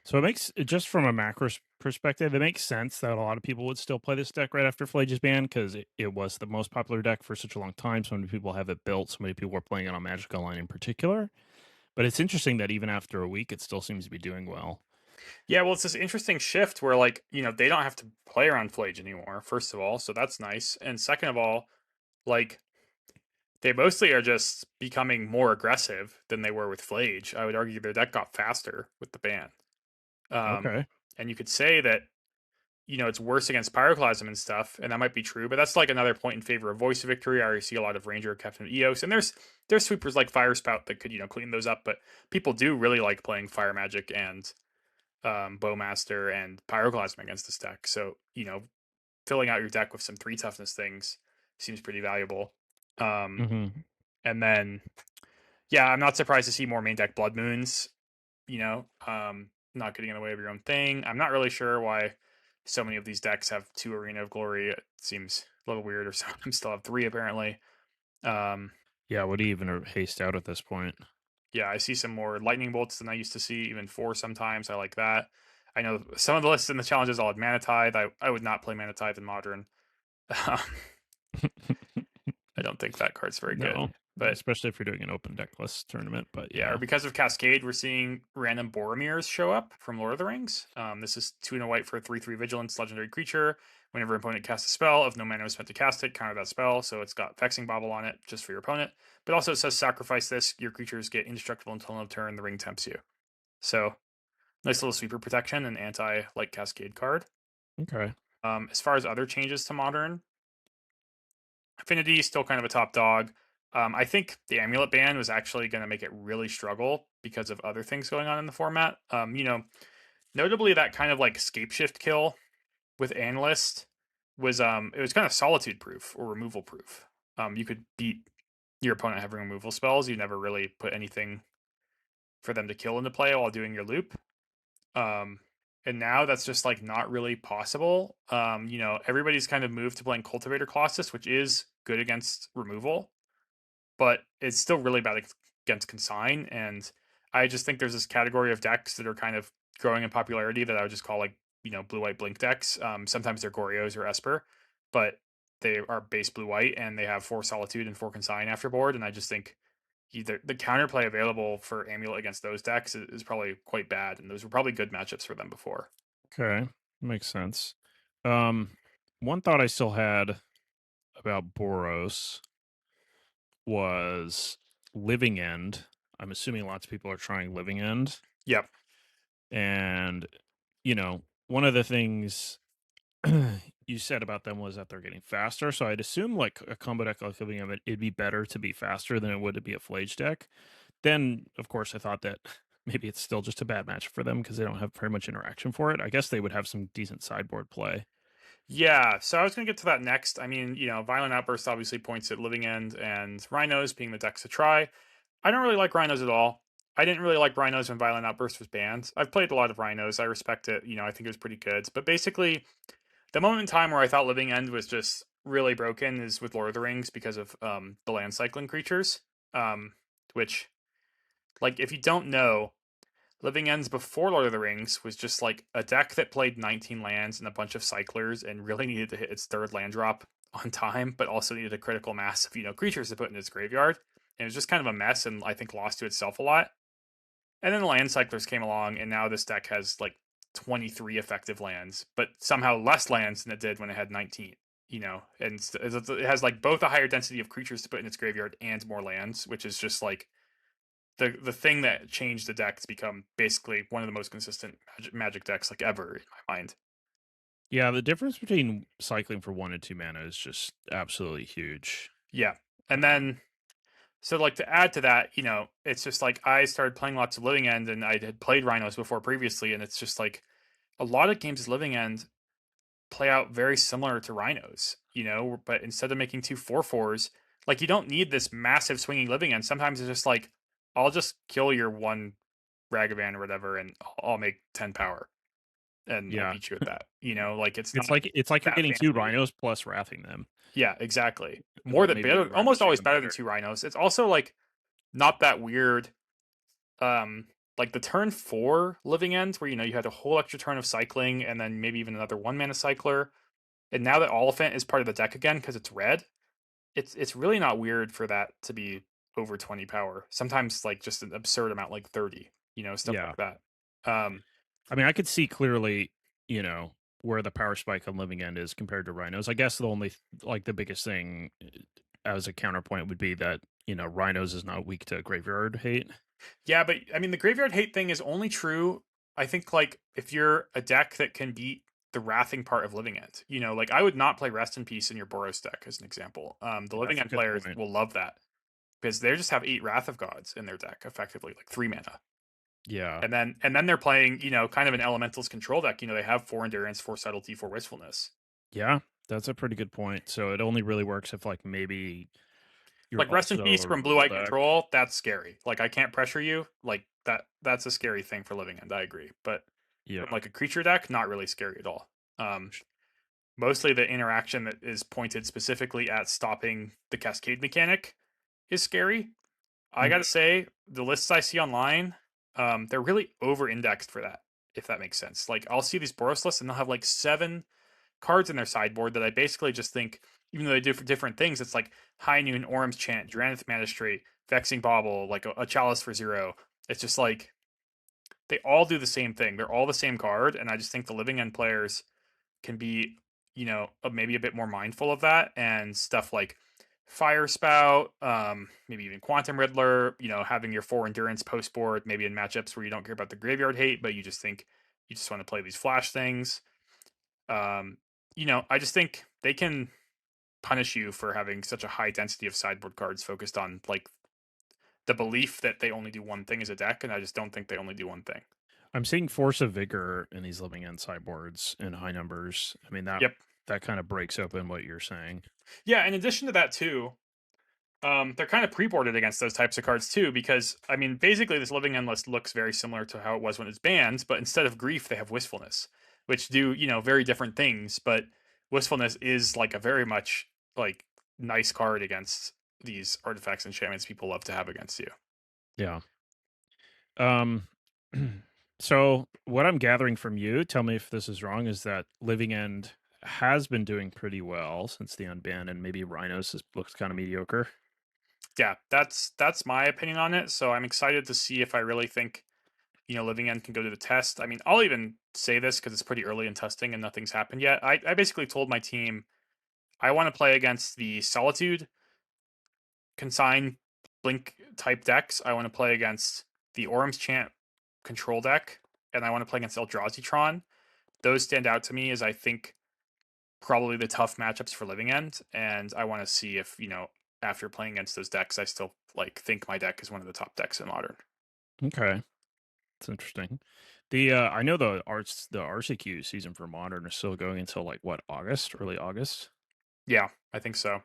So it makes just from a macro perspective, it makes sense that a lot of people would still play this deck right after Flage's ban because it was the most popular deck for such a long time. So many people have it built. So many people were playing it on Magic Online in particular. But it's interesting that even after a week, it still seems to be doing well. Yeah, well, it's this interesting shift where like they don't have to play around Flage anymore. First of all, so that's nice, and second of all, like they mostly are just becoming more aggressive than they were with Flage. I would argue their deck got faster with the ban. Um, Okay. and you could say that it's worse against Pyroclasm and stuff, and that might be true, but that's like another point in favor of Voice of Victory. I already see a lot of Ranger, Captain of Eos, and there's sweepers like Fire Spout that could clean those up, but people do really like playing Fire Magic and Bowmaster and Pyroclasm against this deck. So filling out your deck with some 3 toughness things seems pretty valuable. Um, Hmm. and then yeah, I'm not surprised to see more main deck Blood Moons. Not getting in the way of your own thing. I'm not really sure why so many of these decks have 2 Arena of Glory. It seems a little weird, or some of them still have 3 apparently. Um, Yeah. Would he even haste out at this point? yeah, I see some more Lightning Bolts than I used to see, even 4 sometimes. I like that. I know some of the lists in the challenges all had Mana Tithe. I would not play Mana Tithe in Modern. I don't think that card's very good. No, But especially if you're doing an open deck list tournament. But yeah, or yeah. because of Cascade, we're seeing random Boromirs show up from Lord of the Rings. This is 2 and a white for a 3/3 Vigilance legendary creature. Whenever an opponent casts a spell, if no mana was spent to cast it, counter that spell. So it's got Vexing Bobble on it just for your opponent. But also it says sacrifice this. Your creatures get indestructible until end of turn. The ring tempts you. So nice little sweeper protection and anti like Cascade card. Okay. As far as other changes to Modern, Affinity is still kind of a top dog. I think the Amulet ban was actually going to make it really struggle because of other things going on in the format. Notably that kind of like scape shift kill with Analyst was it was kind of solitude proof or removal proof. You could beat your opponent having removal spells. You never really put anything for them to kill into play while doing your loop. Um, and now that's just like not really possible. Everybody's kind of moved to playing Cultivator Colossus, which is good against removal, but it's still really bad against Consign. And I just think there's this category of decks that are kind of growing in popularity that I would just call like blue white blink decks. Sometimes they're Gorios or Esper, but they are base blue white and they have 4 Solitude and 4 Consign after board. And I just think either the counterplay available for Amulet against those decks is probably quite bad, and those were probably good matchups for them before. Okay. Makes sense. Um, One thought I still had about Boros was Living End. I'm assuming lots of people are trying Living End. Yep. And, one of the things you said about them was that they're getting faster. So I'd assume like a combo deck like Living End, it'd be better to be faster than it would to be a Flage deck. Then, of course, I thought that maybe it's still just a bad match for them because they don't have very much interaction for it. I guess they would have some decent sideboard play. Yeah, so I was going to get to that next. I mean, Violent Outburst obviously points at Living End and Rhinos being the decks to try. I don't really like Rhinos at all. I didn't really like Rhinos when Violent Outburst was banned. I've played a lot of Rhinos. I respect it. I think it was pretty good. But basically, the moment in time where I thought Living End was just really broken is with Lord of the Rings because of the land cycling creatures. Which, like, if you don't know, Living Ends before Lord of the Rings was just like a deck that played 19 lands and a bunch of cyclers and really needed to hit its 3rd land drop on time, but also needed a critical mass of, creatures to put in its graveyard. And it was just kind of a mess and I think lost to itself a lot. And then the land cyclers came along, and now this deck has like 23 effective lands, but somehow less lands than it did when it had 19. And it has like both a higher density of creatures to put in its graveyard and more lands, which is just like the thing that changed the deck to become basically one of the most consistent magic decks like ever in my mind. Yeah, the difference between cycling for 1 and 2 mana is just absolutely huge. Yeah. And then so like to add to that, it's just like I started playing lots of Living End and I had played Rhinos before previously, and it's just like a lot of games Living End play out very similar to Rhinos, but instead of making 2/4/4s, like you don't need this massive swinging Living End. Sometimes it's just like I'll just kill your one Ragavan or whatever and I'll make 10 power. and I'll Yeah. beat you at that. Like it's not It's like you're that getting 2 fancy. rhinos plus wrathing them, Yeah, exactly. More but than maybe the better, rhinos almost are always even better than better. two rhinos. It's also like not that weird. Um, like the turn four living ends where you had a whole extra turn of cycling and then maybe even another 1 mana cycler. And now that Oliphant is part of the deck again because it's red, it's really not weird for that to be over 20 power. Sometimes like just an absurd amount like 30, stuff Yeah. like that. Um, I mean, I could see clearly, you know, where the power spike on living end is compared to rhinos. I guess the only like the biggest thing as a counterpoint would be that, rhinos is not weak to graveyard hate. yeah, but I mean the graveyard hate thing is only true. I think like if you're a deck that can beat the wrathing part of living end, like I would not play rest in peace in your Boros deck as an example. The living That's a end good players point. will love that because they just have 8 Wrath of Gods in their deck, effectively like 3 mana. Yeah. And then they're playing, kind of an elementals control deck. They have 4 endurance, 4 subtlety, 4 wistfulness. Yeah, that's a pretty good point. So it only really works if like maybe you're Like rest in also peace a from blue removal eye deck. control, that's scary. Like I can't pressure you. Like that's a scary thing for living end, I agree. But Yeah. from like a creature deck, not really scary at all. Mostly the interaction that is pointed specifically at stopping the cascade mechanic is scary. I Mhm. gotta say, the lists I see online, they're really over indexed for that, if that makes sense. Like I'll see these Boros lists and they'll have like 7 cards in their sideboard that I basically just think, even though they do for different things, it's like High Noon, Orm's Chant, Drannith Magistrate, Vexing Bauble, like a Chalice for 0. It's just like they all do the same thing. They're all the same card, and I just think the living end players can be, maybe a bit more mindful of that and stuff like Fire Spout, maybe even Quantum Riddler, having your 4 endurance post board, maybe in matchups where you don't care about the graveyard hate, but you just think you just want to play these flash things. Um, I just think they can punish you for having such a high density of sideboard cards focused on like the belief that they only do one thing as a deck, and I just don't think they only do one thing. I'm seeing Force of Vigor in these living end sideboards in high numbers. I mean that Yep. that kind of breaks open what you're saying. Yeah, in addition to that too, they're kind of pre-boarded against those types of cards too, because I mean, basically this living end list looks very similar to how it was when it's banned, but instead of grief, they have wistfulness, which do very different things. But wistfulness is like a very much like nice card against these artifacts and enchantments people love to have against you. Yeah. Um so what I'm gathering from you, tell me if this is wrong, is that Living End has been doing pretty well since the unban and maybe looks kind of mediocre. Yeah, that's my opinion on it. So I'm excited to see if I really think Living End can go to the test. I mean, I'll even say this because it's pretty early in testing and nothing's happened yet. I basically told my team I want to play against the Solitude consign blink type decks. I want to play against the Orm's Chant control deck, and I want to play against Eldrazi. Those stand out to me as I think probably the tough matchups for Living End, and I want to see if after playing against those decks, I still like think my deck is one of the top decks in Modern. Okay. It's interesting. The I know the RCQ season for Modern is still going until like what, August, early August? Yeah, I think so.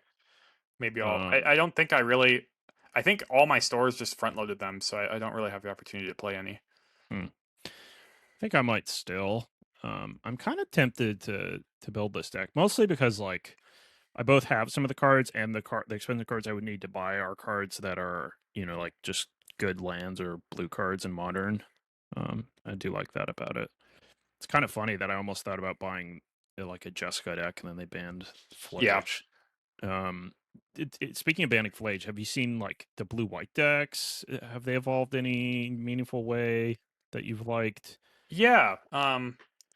Maybe I'll. I Um don't think I really. I think all my stores just front loaded them, so I don't really have the opportunity to play any. hmm. I think I might still. I'm kind of tempted to build this deck, mostly because like I both have some of the cards and the expensive cards I would need to buy are cards that are, like just good lands or blue cards in modern. I do like that about it. It's kind of funny that I almost thought about buying like a Jessica deck and then they banned Yeah, Flage. Um, speaking of banning Flage, have you seen like the blue white decks? Have they evolved any meaningful way that you've liked? yeah.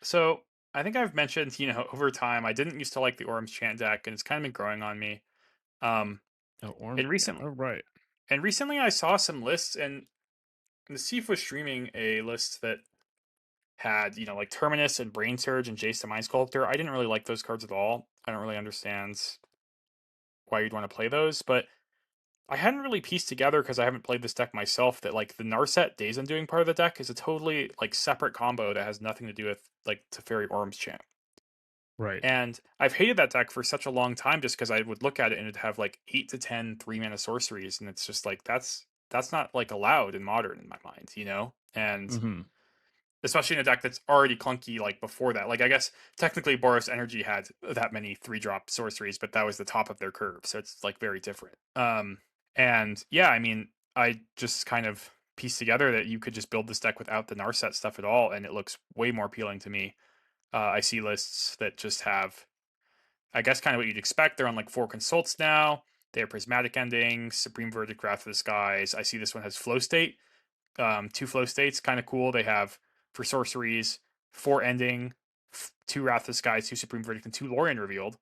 So I think I've mentioned, over time, I didn't used to like the Orm's Chant deck, and it's kind of been growing on me. Um, Oh, and yeah, recently, oh, right. I saw some lists, and the Thief was streaming a list that had, like Terminus and Brain Surge and Jace the Mind Sculptor. I didn't really like those cards at all. I don't really understand why you'd want to play those, but I hadn't really pieced together because I haven't played this deck myself that like the Narset Days Undoing part of the deck is a totally like separate combo that has nothing to do with like Teferi Orm's Chant. Right. And I've hated that deck for such a long time just because I would look at it and it'd have like 8 to 10 3 mana sorceries, and it's just like that's not like allowed in modern in my mind. And Mhm. especially in a deck that's already clunky like before that. Like I guess technically Boros Energy had that many 3-drop sorceries, but that was the top of their curve, so it's like very different. And yeah, I mean, I just kind of pieced together that you could just build this deck without the Narset stuff at all, and it looks way more appealing to me. I see lists that just have, I guess, kind of what you'd expect. They're on like 4 consults now. They have prismatic endings, Supreme Verdict, Wrath of the Skies. I see this one has flow state, 2 flow states, kind of cool. They have for sorceries 4 ending, 2 Wrath of the Skies, 2 Supreme Verdict, and 2 Lorien revealed.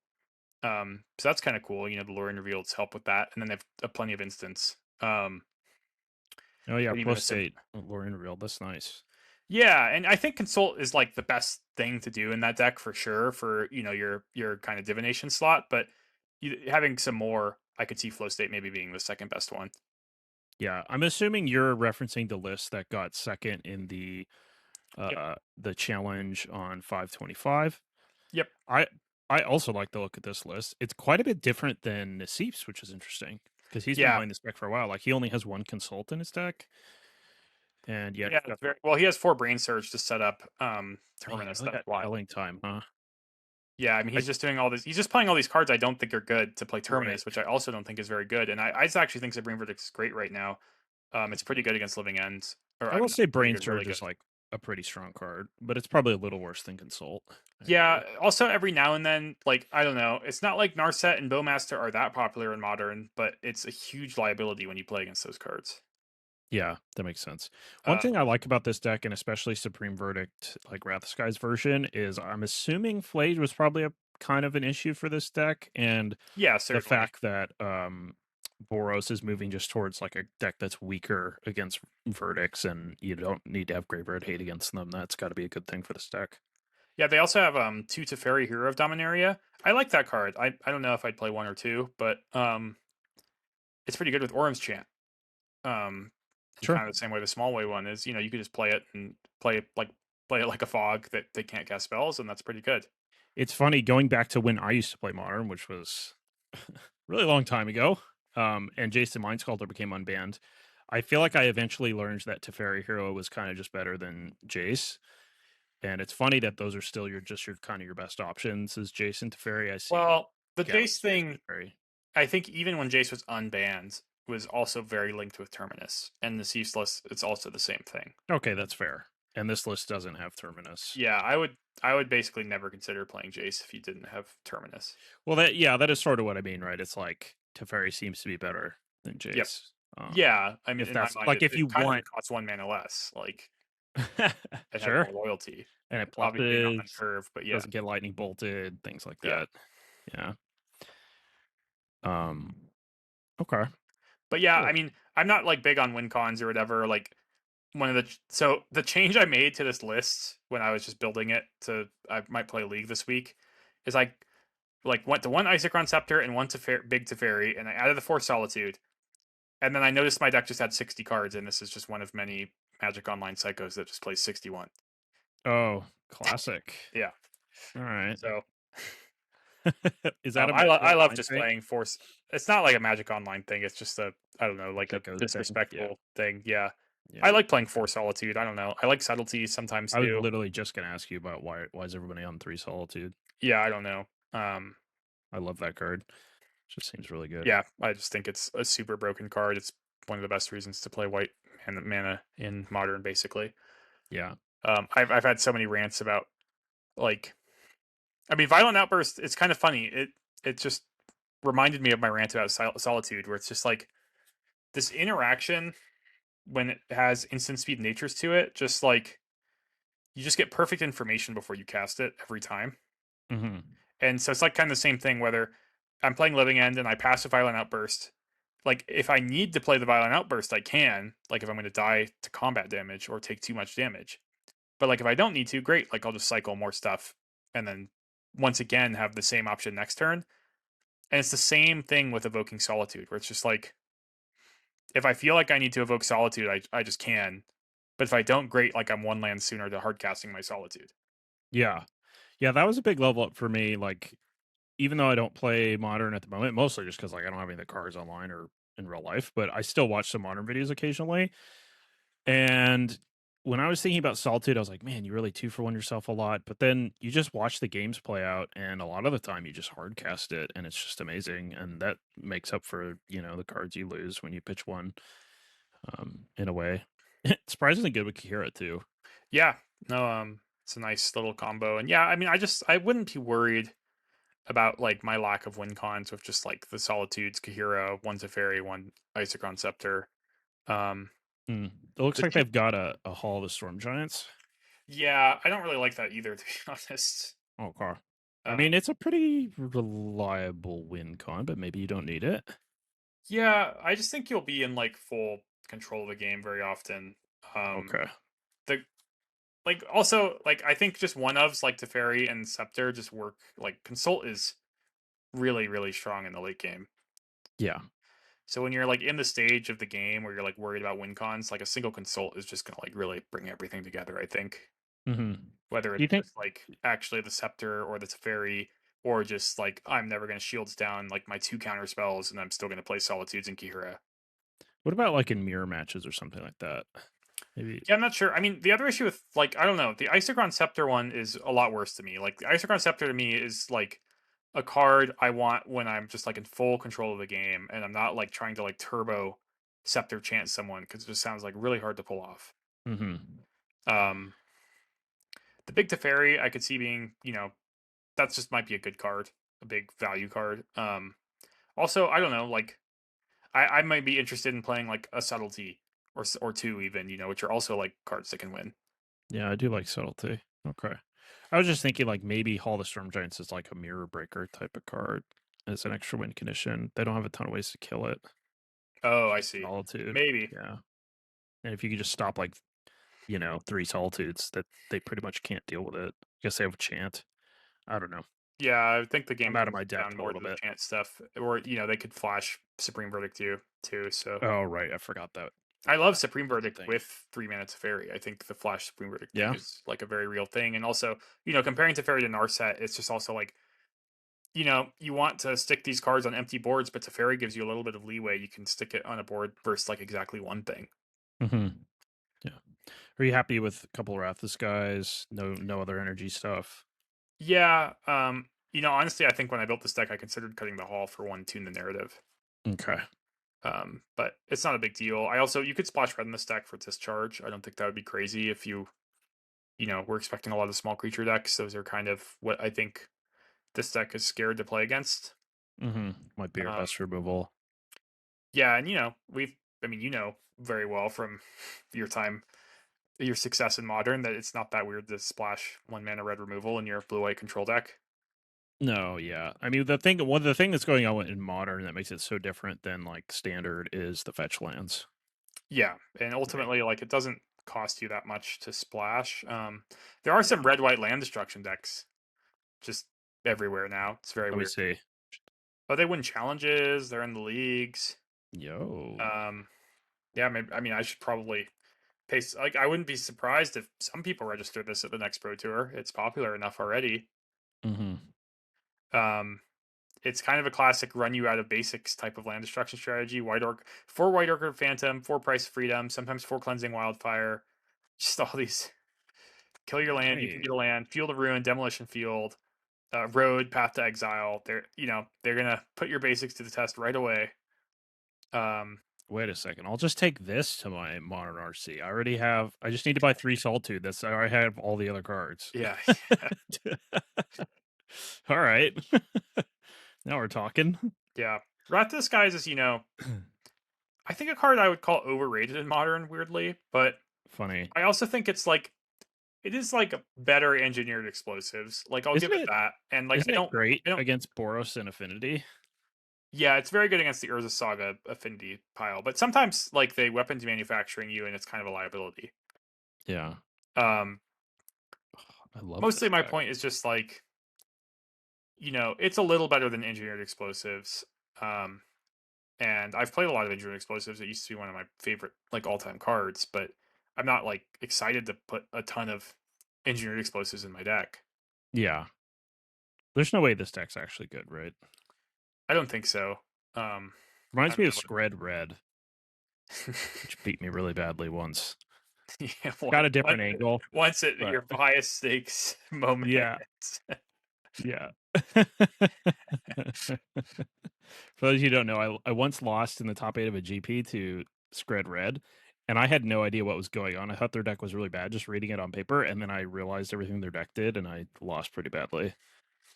So that's kind of cool. You know, the Lorien revealeds help with that, and then they have plenty of instants. Oh yeah, And even Flow a sim. State, Lorien revealed. That's nice. Yeah, and I think consult is like the best thing to do in that deck for sure for, you know, your kind of divination slot, but having some more, I could see flow state maybe being the second best one. Yeah, I'm assuming you're referencing the list that got second in Yep. the challenge on 525. Yep. I I also like the look at this list. It's quite a bit different than Naseef's, which is interesting because he's been Yeah. playing this deck for a while. Like he only has one consult in his deck, and yet Yeah, he's it's got very well. He has 4 brain surge to set up man, he Terminus. really That's got why. telling time, huh? Yeah, I mean, I he's just doing all this. He's just playing all these cards I don't think are good to play right. Terminus, which I also don't think is very good. And I actually think Supreme Verdict is great right now. It's pretty good against Living Ends, or I I will mean, say pretty Brain good, really Surge good. is like a pretty strong card, but it's probably a little worse than Consult, Yeah. actually. Also, every now and then, like I don't know, it's not like Narset and Bowmaster are that popular in Modern, but it's a huge liability when you play against those cards. Yeah, that makes sense. One Uh, thing I like about this deck, and especially Supreme Verdict, like Wrath of Skies version, is I'm assuming Flayed was probably a kind of an issue for this deck, and yeah, the certainly. fact that Boros is moving just towards like a deck that's weaker against verdicts, and you don't need to have Graveyard Hate against them. That's got to be a good thing for this deck. Yeah, they also have 2 Teferi Hero of Dominaria. I like that card. I don't know if I'd play 1 or 2, but it's pretty good with Orm's Chant. Um, and Sure. kind of the same way the small way one is. You know, you could just play it and play it like a fog that they can't cast spells, and that's pretty good. It's funny going back to when I used to play Modern, which was really long time ago, and Jason Mindsculptor became unbanned. I feel like I eventually learned that Teferi Hero was kind of just better than Jace. And it's funny that those are still your kind of your best options is Jace and Teferi. I see Well, the Jace Galaxy Edge thing, Teferi. I think even when Jace was unbanned, was also very linked with Terminus, and the Ceaseless, it's also the same thing. Okay, that's fair. And this list doesn't have Terminus. Yeah, I would basically never consider playing Jace if you didn't have Terminus. Well, that is sort of what I mean, right? It's like Teferi seems to be better than Yep. Jace. Yeah, I mean, If in my that's mind, like it, if it you kind of want, costs 1 mana less. Like it has sure, more loyalty. and it Obviously, not on pluses, curve, but yeah, doesn't get lightning bolted, things like yeah. that. Yeah. Um. Okay. But yeah, I Cool. mean, I'm not like big on win cons or whatever. Like one of so the change I made to this list when I was just building it to I might play League this week is I like went to 1 Isochron Scepter and 1 Big Teferi, and I added the 4 Solitude, and then I noticed my deck just had 60 cards, and this is just one of many Magic Online psychos that just plays 61. Oh, classic. Yeah, All right. so Is that a Magic I love Online just thing? playing force. It's not like a Magic Online thing. It's just a I don't know, like a That goes thing. Yeah. disrespectful thing. Yeah, I Yeah. like playing Force Solitude. I don't know. I like Subtlety sometimes I was too. literally just gonna ask you about why is everybody on 3 Solitude? Yeah, I don't know. Um, I love that card. Just seems really good. yeah, I just think it's a super broken card. It's one of the best reasons to play white mana in Modern, basically. Yeah. I've had so many rants about like, I mean, Violent Outburst. It's kind of funny. It just reminded me of my rant about Solitude, where it's just like this interaction when it has instant speed natures to it, just like you just get perfect information before you cast it every time. Hmm. And so it's like kind of the same thing whether I'm playing Living End and I pass a Violent Outburst. Like if I need to play the Violent Outburst, I can. Like if I'm going to die to combat damage or take too much damage. But like if I don't need to, great. Like I'll just cycle more stuff and then once again have the same option next turn. And it's the same thing with Evoking Solitude, where it's just like if I feel like I need to evoke Solitude, I just can. But if I don't, great. Like I'm 1 land sooner to hard casting my Solitude. Yeah. Yeah, that was a big level up for me. Like, even though I don't play Modern at the moment, mostly just because like I don't have any of the cards online or in real life, but I still watch some Modern videos occasionally. And when I was thinking about Solitude, I was like, "Man, you really 2 for 1 yourself a lot," but then you just watch the games play out, and a lot of the time you just hard cast it, and it's just amazing, and that makes up for, the cards you lose when you pitch 1, in a way. Surprisingly good with Kira too. Yeah, no, it's a nice little combo, and yeah, I mean, I wouldn't be worried about like my lack of win cons with just like the Solitudes, Kahira, one Teferi, one Isochron Scepter. Um, Mm. It looks the like two, they've got a Hall of the Storm Giants. yeah, I don't really like that either, to be honest. Okay. I Uh, mean, it's a pretty reliable win con, but maybe you don't need it. yeah, I just think you'll be in like full control of the game very often. Um, Okay. the like also like I think just one ofs like Teferi and Scepter just work. Like Consult is really strong in the late game. Yeah. So when you're like in the stage of the game where you're like worried about win cons, like a single consult is just gonna like really bring everything together, I think. Mhm. Whether Do it's you think just like actually the scepter or the Teferi, or just like I'm never gonna shields down like my 2 counter spells and I'm still gonna play Solitudes and Kihira. what about, like, in mirror matches or something like that? Maybe Yeah, I'm not sure. I mean, the other issue with like I don't know, the Isochron Scepter one is a lot worse to me. Like the Isochron Scepter to me is like a card I want when I'm just like in full control of the game and I'm not like trying to like turbo Scepter chance someone because it just sounds like really hard to pull off. Mhm. Um, the Big Teferi I could see being, that's just might be a good card, a big value card. Also, I don't know, like I might be interested in playing like a subtlety or two even, which are also like cards that can win. Yeah, I do like subtlety. Okay. I was just thinking, like, maybe Hall of the Storm Giants is like a mirror breaker type of card as an extra win condition. They don't have a ton of ways to kill it. Oh, It's I just see. Solitude. Maybe. Yeah. And if you could just stop, like, 3 Solitudes, that they pretty much can't deal with it. Guess they have a chant. I don't know. Yeah, I think the I'm game out of comes my down depth a more to little the bit. chance stuff, or they could flash Supreme Verdict too. So Oh, right. I forgot that. I love That Supreme was a Verdict thing. with 3 mana Teferi. I think the flash Supreme Verdict thing Yeah. is like a very real thing, and also comparing Teferi to Narset, it's just also like you want to stick these cards on empty boards, but Teferi gives you a little bit of leeway. You can stick it on a board versus like exactly one thing. Mhm. Yeah. Are you happy with a couple of Rathus guys? No other energy stuff? Yeah, honestly, I think when I built this deck, I considered cutting the hall for one tune the narrative. Okay. But it's not a big deal. You could splash red in this deck for discharge. I don't think that would be crazy if we're expecting a lot of small creature decks. Those are kind of what I think this deck is scared to play against. Might be your Um, best removal. yeah, and very well from your your success in modern that it's not that weird to splash 1 mana red removal in your blue white control deck. No, yeah. I mean, the thing that's going on in modern that makes it so different than like standard is the fetch lands, Yeah, and right? ultimately, like it doesn't cost you that much to splash. There are some Yeah. red white land destruction decks just everywhere now. It's very Let me weird. see. But they win challenges. They're in the leagues. Yo. Um, yeah, maybe. I mean, I should probably pace. Like, I wouldn't be surprised if some people register this at the next pro tour. It's popular enough already. Hmm. Um, it's kind of a classic run you out of basics type of land destruction strategy. White orc, 4 white orc phantom, 4 price freedom, sometimes 4 cleansing wildfire. Just all these kill your land. You can Right. get a land, field of ruin, demolition field, road, path to exile. They're gonna put your basics to the test right away. Um, Wait a second. I'll just take this to my modern RC. I just need to buy 3 Solitude. That's I already have all the other cards. yeah, All right. Now we're talking. yeah. Rathus guys is I think a card I would call overrated in modern, weirdly, but Funny. I also think it is like better engineered explosives. Like I'll give Isn't it it that, and like isn't it great I don't. against Boros and Affinity? Yeah, it's very good against the Urza Saga affinity pile, but sometimes like they weapons manufacturing you, and it's kind of a liability. Yeah. Um, I love Mostly this my deck. point is just like it's a little better than engineered explosives. Um, and I've played a lot of engineered explosives. It used to be one of my favorite like all time cards, but I'm not like excited to put a ton of engineered explosives in my deck. Yeah. There's no way this deck's actually good, right? I don't think so. Reminds I'm me of gonna Scred Red, look. which beat me really badly once. Yeah, Got a different angle, once at but your highest stakes moment. yeah, yeah. For those of you who don't know, I once lost in the top 8 of a GP to Scred Red, and I had no idea what was going on. I thought their deck was really bad just reading it on paper, and then I realized everything their deck did, and I lost pretty badly.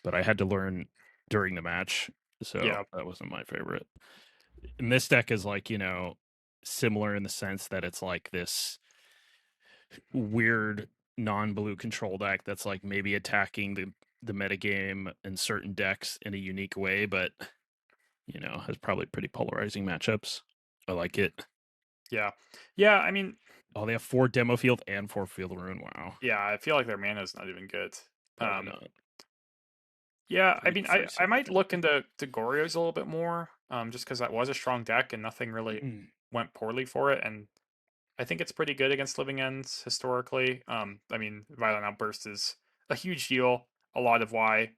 But I had to learn during the match, so Yeah, that wasn't my favorite. And this deck is like, similar in the sense that it's like this weird non-blue control deck that's like maybe attacking the metagame in certain decks in a unique way, but has probably pretty polarizing matchups. I like it. yeah, yeah. I mean, Oh, they have 4 demo field and 4 field rune. Wow. yeah. I feel like their mana is not even good. Probably Um, not. yeah. I Pretty mean, free I city might look deck. into Goryo's a little bit more. Just because that was a strong deck and nothing really went poorly for it, and I think it's pretty good against living ends historically. I mean, violent outburst is a huge deal. A lot of why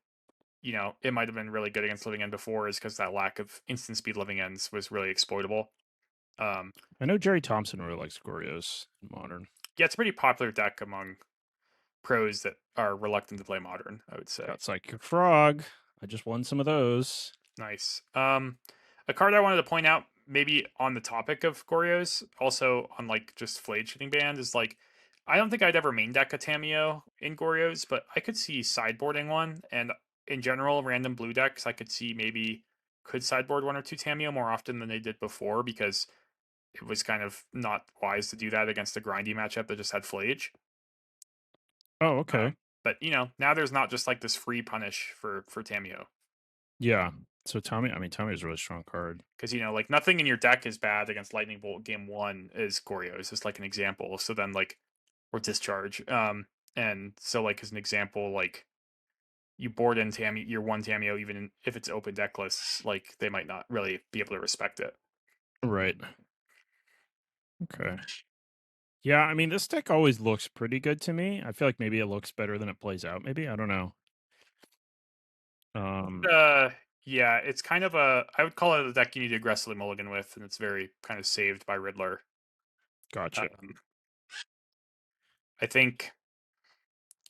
it might have been really good against living end before is because that lack of instant speed living ends was really exploitable. Um, I know Jerry Thompson really likes Gorios in modern. yeah, it's a pretty popular deck among pros that are reluctant to play modern, I would say. Got Psychic Frog. I just won some of those. Nice. A card I wanted to point out, maybe on the topic of Gorios, also on like just Flayed Shooting Band, is like I don't think I'd ever main deck a Tameo in Gorios, but I could see sideboarding one. And in general, random blue decks, I could see maybe could sideboard one or two Tameo more often than they did before because it was kind of not wise to do that against a grindy matchup that just had Flage. Oh, okay. But now there's not just like this free punish for Tameo. Yeah. So Tommy is a really strong card. Because like nothing in your deck is bad against Lightning Bolt game one is Goryo's, just like an example. So then like or discharge. And so like as an example, like you board in Tammy your one Tameo, even if it's open deck lists, like they might not really be able to respect it. Right. Okay. Yeah, I mean, this deck always looks pretty good to me. I feel like maybe it looks better than it plays out. Maybe I don't know. Um, Uh yeah, it's kind of I would call it a deck you need to aggressively mulligan with, and it's very kind of saved by Riddler. gotcha. Um, I think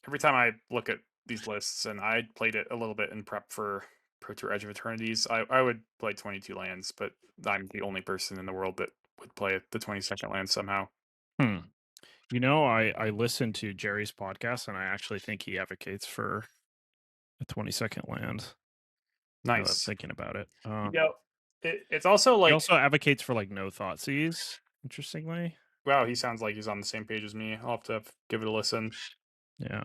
every time I look at these lists, and I played it a little bit in prep for Pro Tour Edge of Eternities, I would play 22 lands, but I'm the only person in the world that would play the 22nd land somehow. Hmm. I listened to Jerry's podcast, and I actually think he advocates for a 22nd land. Now that I'm Nice. thinking about it, You know, it's also he like, also advocates for like no thoughtseize. Interestingly, wow, he sounds like he's on the same page as me. I'll have to give it a listen. yeah,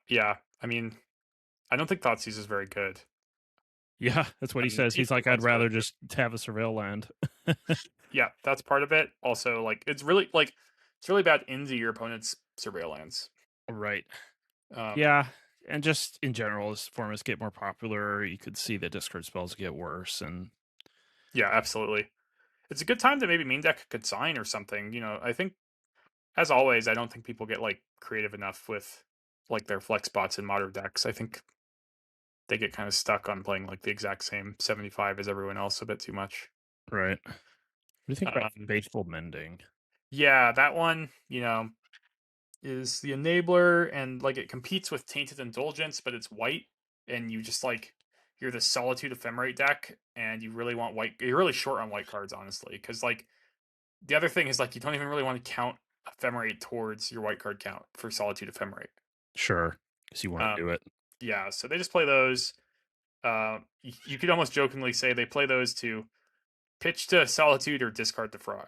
Yeah, I mean, I don't think Thoughtseize is very good. yeah, that's what he says. He's Decent like, I'd cards, but rather just have a surveil land. yeah, that's part of it. Also, like, it's really bad into your opponent's surveillance. Right. Um, Yeah, and just in general, as formats get more popular, you could see the discard spells get worse, and yeah, absolutely. It's a good time to maybe main deck could sign or something. I think as always, I don't think people get like creative enough with like their flex spots in modern decks. I think they get kind of stuck on playing like the exact same 75 as everyone else a bit too much. right. What do you think about Um, faithful mending? yeah, that one, is the enabler and like it competes with Tainted Indulgence, but it's white and you just like you're the Solitude Ephemerate deck and you really want white. You're really short on white cards, honestly, because like the other thing is like you don't even really want to count Ephemerate towards your white card count for Solitude Ephemerate. Sure, because you want Um, to do it. yeah, so they just play those. You could almost jokingly say they play those to pitch to Solitude or discard the Frog.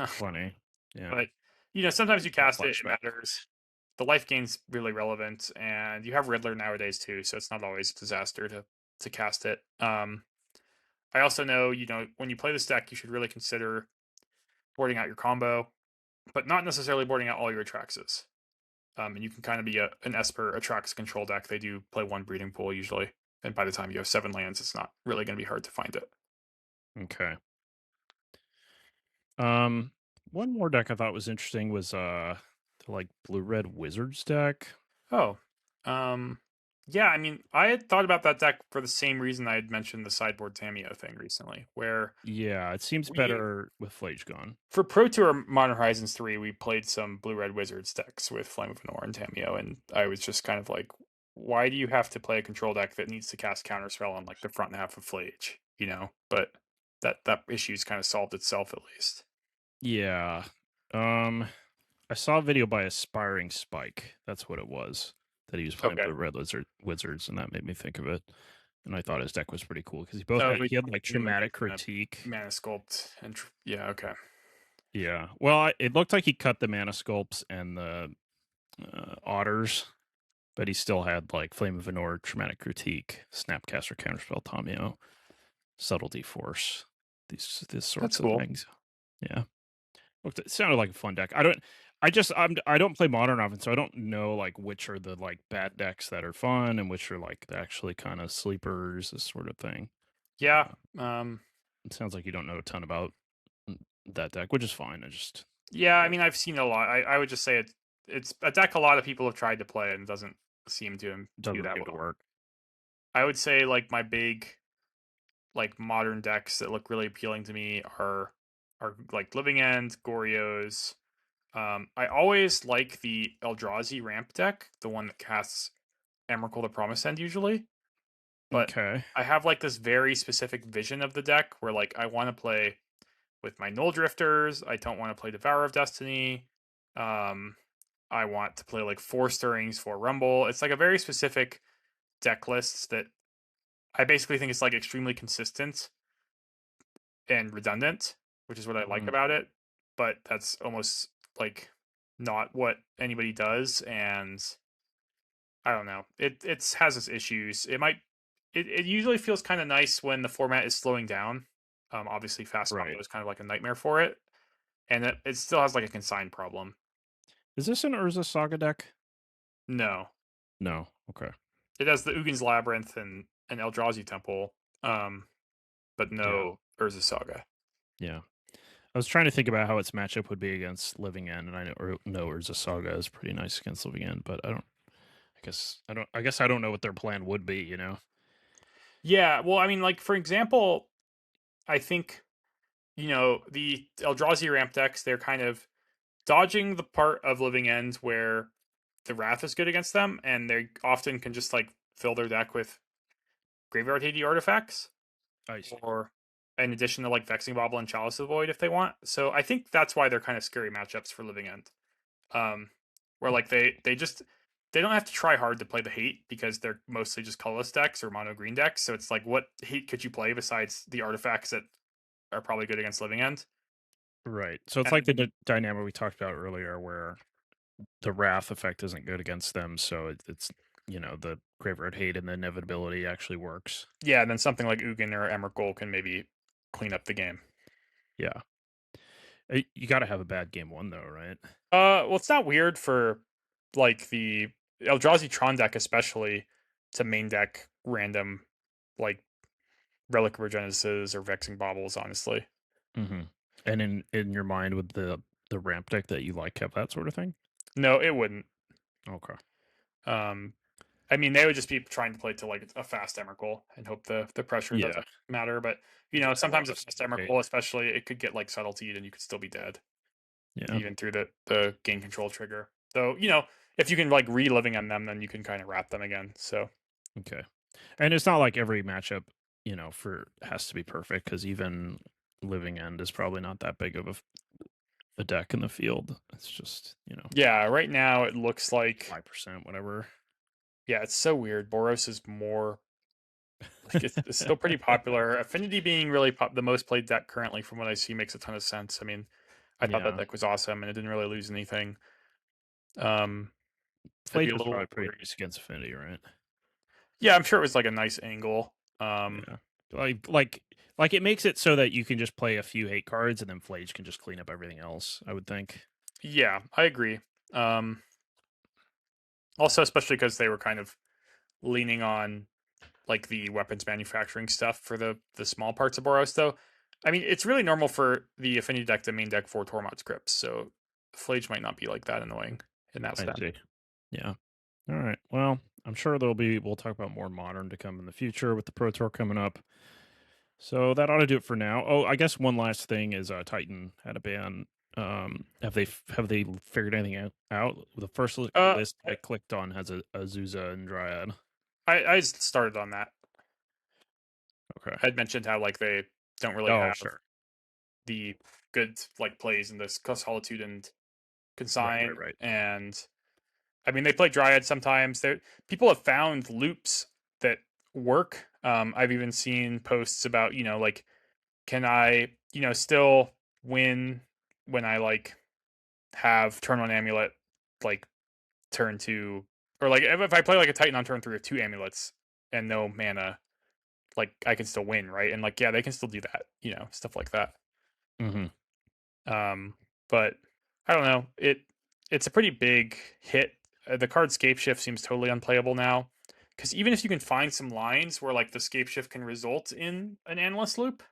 Funny. Yeah, But sometimes you got cast it, it flashback. matters. The life gain's really relevant, and you have Riddler nowadays too, so it's not always a disaster to cast it. I also know when you play this deck, you should really consider boarding out your combo, but not necessarily boarding out all your Atraxes. And you can kind of be an Esper Atrax control deck. They do play one breeding pool usually, and by the time you have 7 lands, it's not really going to be hard to find it. Okay. Um, one more deck I thought was interesting was the like blue red wizards deck. Oh, um, Yeah, I mean, I had thought about that deck for the same reason I had mentioned the sideboard Tameo thing recently, where Yeah, it seems we better with Flage gone. for Pro Tour Modern Horizons 3, we played some Blue Red Wizards decks with Flame of Anor and Tameo, and I was just kind of like, why do you have to play a control deck that needs to cast Counterspell on like the front half of Flage, you know? But that issue's kind of solved itself at least. Yeah. Um, I saw a video by Aspiring Spike. That's what it was. That he was playing Okay. Blue Red Wizards, and that made me think of it. And I thought his deck was pretty cool because he both Oh, had, he had like you were traumatic using a critique. mana sculpt and yeah, okay. Yeah. Well, it looked like he cut the mana sculpts and the otters, but he still had like Flame of Anor, traumatic critique, Snapcaster, Counterspell, Tamio, subtlety force, these That's sorts of cool. things. Yeah. It sounded like a fun deck. I don't. I don't play modern often, so I don't know like which are the like bad decks that are fun and which are like actually kind of sleepers, this sort of thing. Yeah. Uh, Um, it sounds like you don't know a ton about that deck, which is fine. I just yeah, I uh, mean, I've seen a lot. I would just say it's a deck a lot of people have tried to play and doesn't seem to do doesn't that seem to well. work. I would say like my big like modern decks that look really appealing to me are like Living End, Goryo's. I always like the Eldrazi ramp deck, the one that casts Emrakul the Promised End usually, but Okay. I have like this very specific vision of the deck where like I want to play with my Null Drifters. I don't want to play Devourer of Destiny. Um, I want to play like Four Stirrings for Rumble. It's like a very specific deck list that I basically think is like extremely consistent and redundant, which is what I like Mhm. about it. But that's almost like not what anybody does, and I don't know. It has its issues. It usually feels kind of nice when the format is slowing down. Obviously, fast Right. combo is kind of like a nightmare for it, and it still has like a consign problem. Is this an Urza Saga deck? No, No. Okay. it has the Ugin's Labyrinth and an Eldrazi Temple, but Yeah. no Urza Saga. Yeah. I was trying to think about how its matchup would be against Living End, and I know Urza Saga is pretty nice against Living End, but I don't. I guess I don't. I guess I don't know what their plan would be. You know. Yeah, well, I mean, like for example, I think the Eldrazi ramp decks, they're kind of dodging the part of Living End where the Wrath is good against them, and they often can just like fill their deck with Graveyard Haiti artifacts, I see. or in addition to like Vexing Bauble and Chalice of the Void if they want. So I think that's why they're kind of scary matchups for Living End. Um, where like they don't have to try hard to play the hate because they're mostly just colorless decks or mono green decks. So it's like, what hate could you play besides the artifacts that are probably good against Living End? Right. So it's And like the dynamic we talked about earlier, where the wrath effect isn't good against them, so it's the graveyard hate and the inevitability actually works. yeah, and then something like Ugin or Emrakul can maybe clean up the game. Yeah. You got to have a bad game one though, right? Well, it's not weird for like the Eldrazi Tron deck, especially to main deck random like Relic of Regenesis or Vexing Baubles. Honestly, Mm-hmm. And in your mind, with the ramp deck that you like, have that sort of thing. no, it wouldn't. Okay. Um, I mean, they would just be trying to play to like a fast Emrakul and hope the pressure Yeah. doesn't matter. But Just a lot sometimes a of fast static hate. Emrakul, especially, it could get like subtlety and you could still be dead Yeah. even through the gain control trigger. Though if you can like reliving on them, then you can kind of wrap them again. So Okay. And it's not like every matchup, for has to be perfect because even Living End is probably not that big of a deck in the field. It's just, yeah, right now it looks like 5%, whatever. yeah, it's so weird. Boros is more like it's still pretty popular. Affinity being really the most played deck currently, from what I see, makes a ton of sense. I mean, I thought that Yeah. deck was awesome and it didn't really lose anything. Um, I'd be Flage a was little probably pretty worried. nice against Affinity, right? Yeah, I'm sure it was like a nice angle. Yeah. Like it makes it so that you can just play a few hate cards and then Flage can just clean up everything else, I would think. Yeah, I agree. Um, Also, especially because they were kind of leaning on like the weapons manufacturing stuff for the small parts of Boros, though. I mean, it's really normal for the affinity deck to main deck 4 Tormod scripts, so Flage might not be like that annoying in that I sense. see. Yeah. All right. Well, I'm sure we'll talk about more modern to come in the future with the Pro Tour coming up. So that ought to do it for now. Oh, I guess one last thing is Titan had a ban. Have they figured anything out? The first Uh, list I clicked on has a Azusa and Dryad. I started on that. Okay. I had mentioned how like they don't really Oh, have sure. the good like plays in this Solitude and Right, right, Consign, right. and I mean they play Dryad sometimes. There people have found loops that work. I've even seen posts about like can I still win when I like have turn on amulet like turn two, or like if I play like a Titan on turn three with two amulets and no mana, like I can still win, right? And like yeah, they can still do that, stuff like that. Hmm. But I don't know. It's a pretty big hit. The card Scape Shift seems totally unplayable now. Because even if you can find some lines where like the Scape Shift can result in an Analyst loop,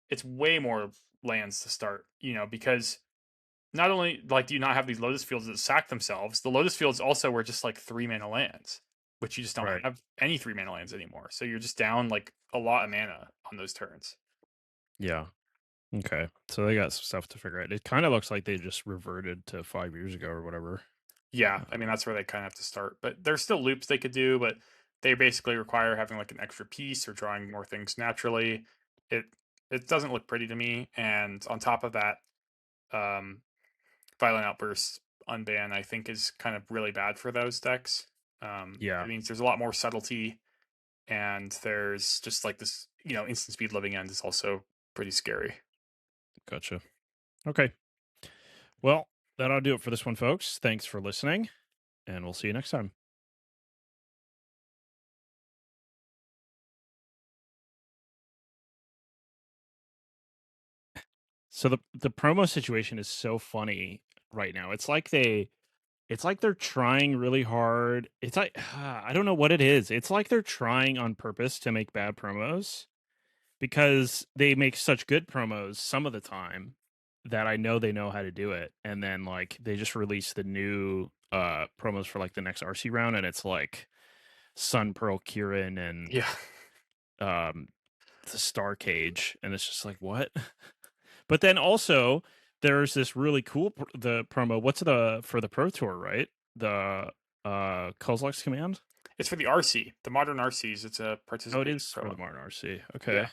it's way more lands to start. Because not only like do you not have these Lotus Fields that sack themselves, the Lotus Fields also were just like 3 mana lands, which you just don't Right. have any 3 mana lands anymore. So you're just down like a lot of mana on those turns. Yeah. Okay. So they got some stuff to figure out. It kind of looks like they just reverted to 5 years ago or whatever. Yeah, I mean Um, that's where they kind of have to start. But there's still loops they could do, but they basically require having like an extra piece or drawing more things naturally. It it doesn't look pretty to me. And on top of that, um, Violent Outburst unban I think is kind of really bad for those decks. yeah. It means there's a lot more subtlety, and there's just like this, instant speed living end is also pretty scary. Gotcha. Okay. Well, that'll do it for this one, folks. Thanks for listening, and we'll see you next time. So the promo situation is so funny right now. It's like they're trying really hard. It's like I don't know what it is. It's like they're trying on purpose to make bad promos because they make such good promos some of the time that I know they know how to do it. And then like they just release the new promos for like the next RC round and it's like Sun Pearl Kieran and Yeah. um the Star Cage and it's just like what? But then also there's this really cool the promo. What's the for the Pro Tour, right? The Kozilek's Command. It's for the RC, the modern RCs. It's a Oh, it participation is for the promo. modern RC. Yeah. Okay.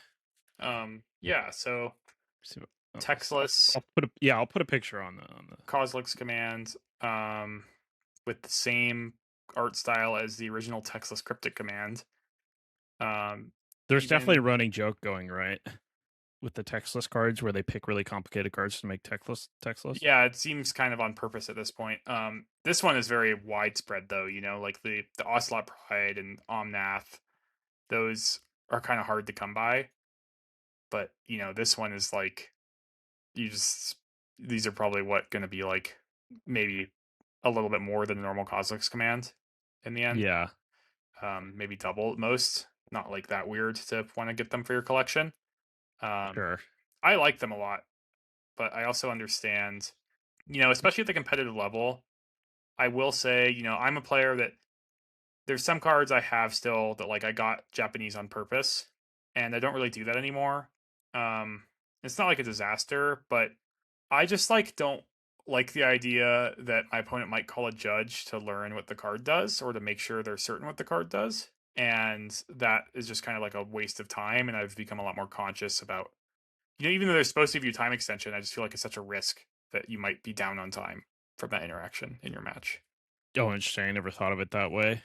Yeah, so See Textless I'll put a I'll put a picture on the. Kozilek's command, with the same art style as the original Textless Cryptic command. There's definitely a Even running joke going right with the textless cards where they pick really complicated cards to make textless. yeah, it seems kind of on purpose at this point. This one is very widespread though. Like the Ocelot Pride and Omnath, those are kind of hard to come by. But this one is like you just these are probably what going to be like maybe a little bit more than the normal Kozilek's command in the end. Yeah, Maybe double at most. Not like that weird to want to get them for your collection. Um, sure. I like them a lot, but I also understand, especially at the competitive level. I will say, I'm a player that there's some cards I have still that like I got Japanese on purpose, and I don't really do that anymore. Um, it's not like a disaster, but I just like don't like the idea that my opponent might call a judge to learn what the card does or to make sure they're certain what the card does. And that is just kind of like a waste of time. And I've become a lot more conscious about, even though they're supposed to give you time extension, I just feel like it's such a risk that you might be down on time from that interaction in your match. Oh, interesting. I never thought of it that way.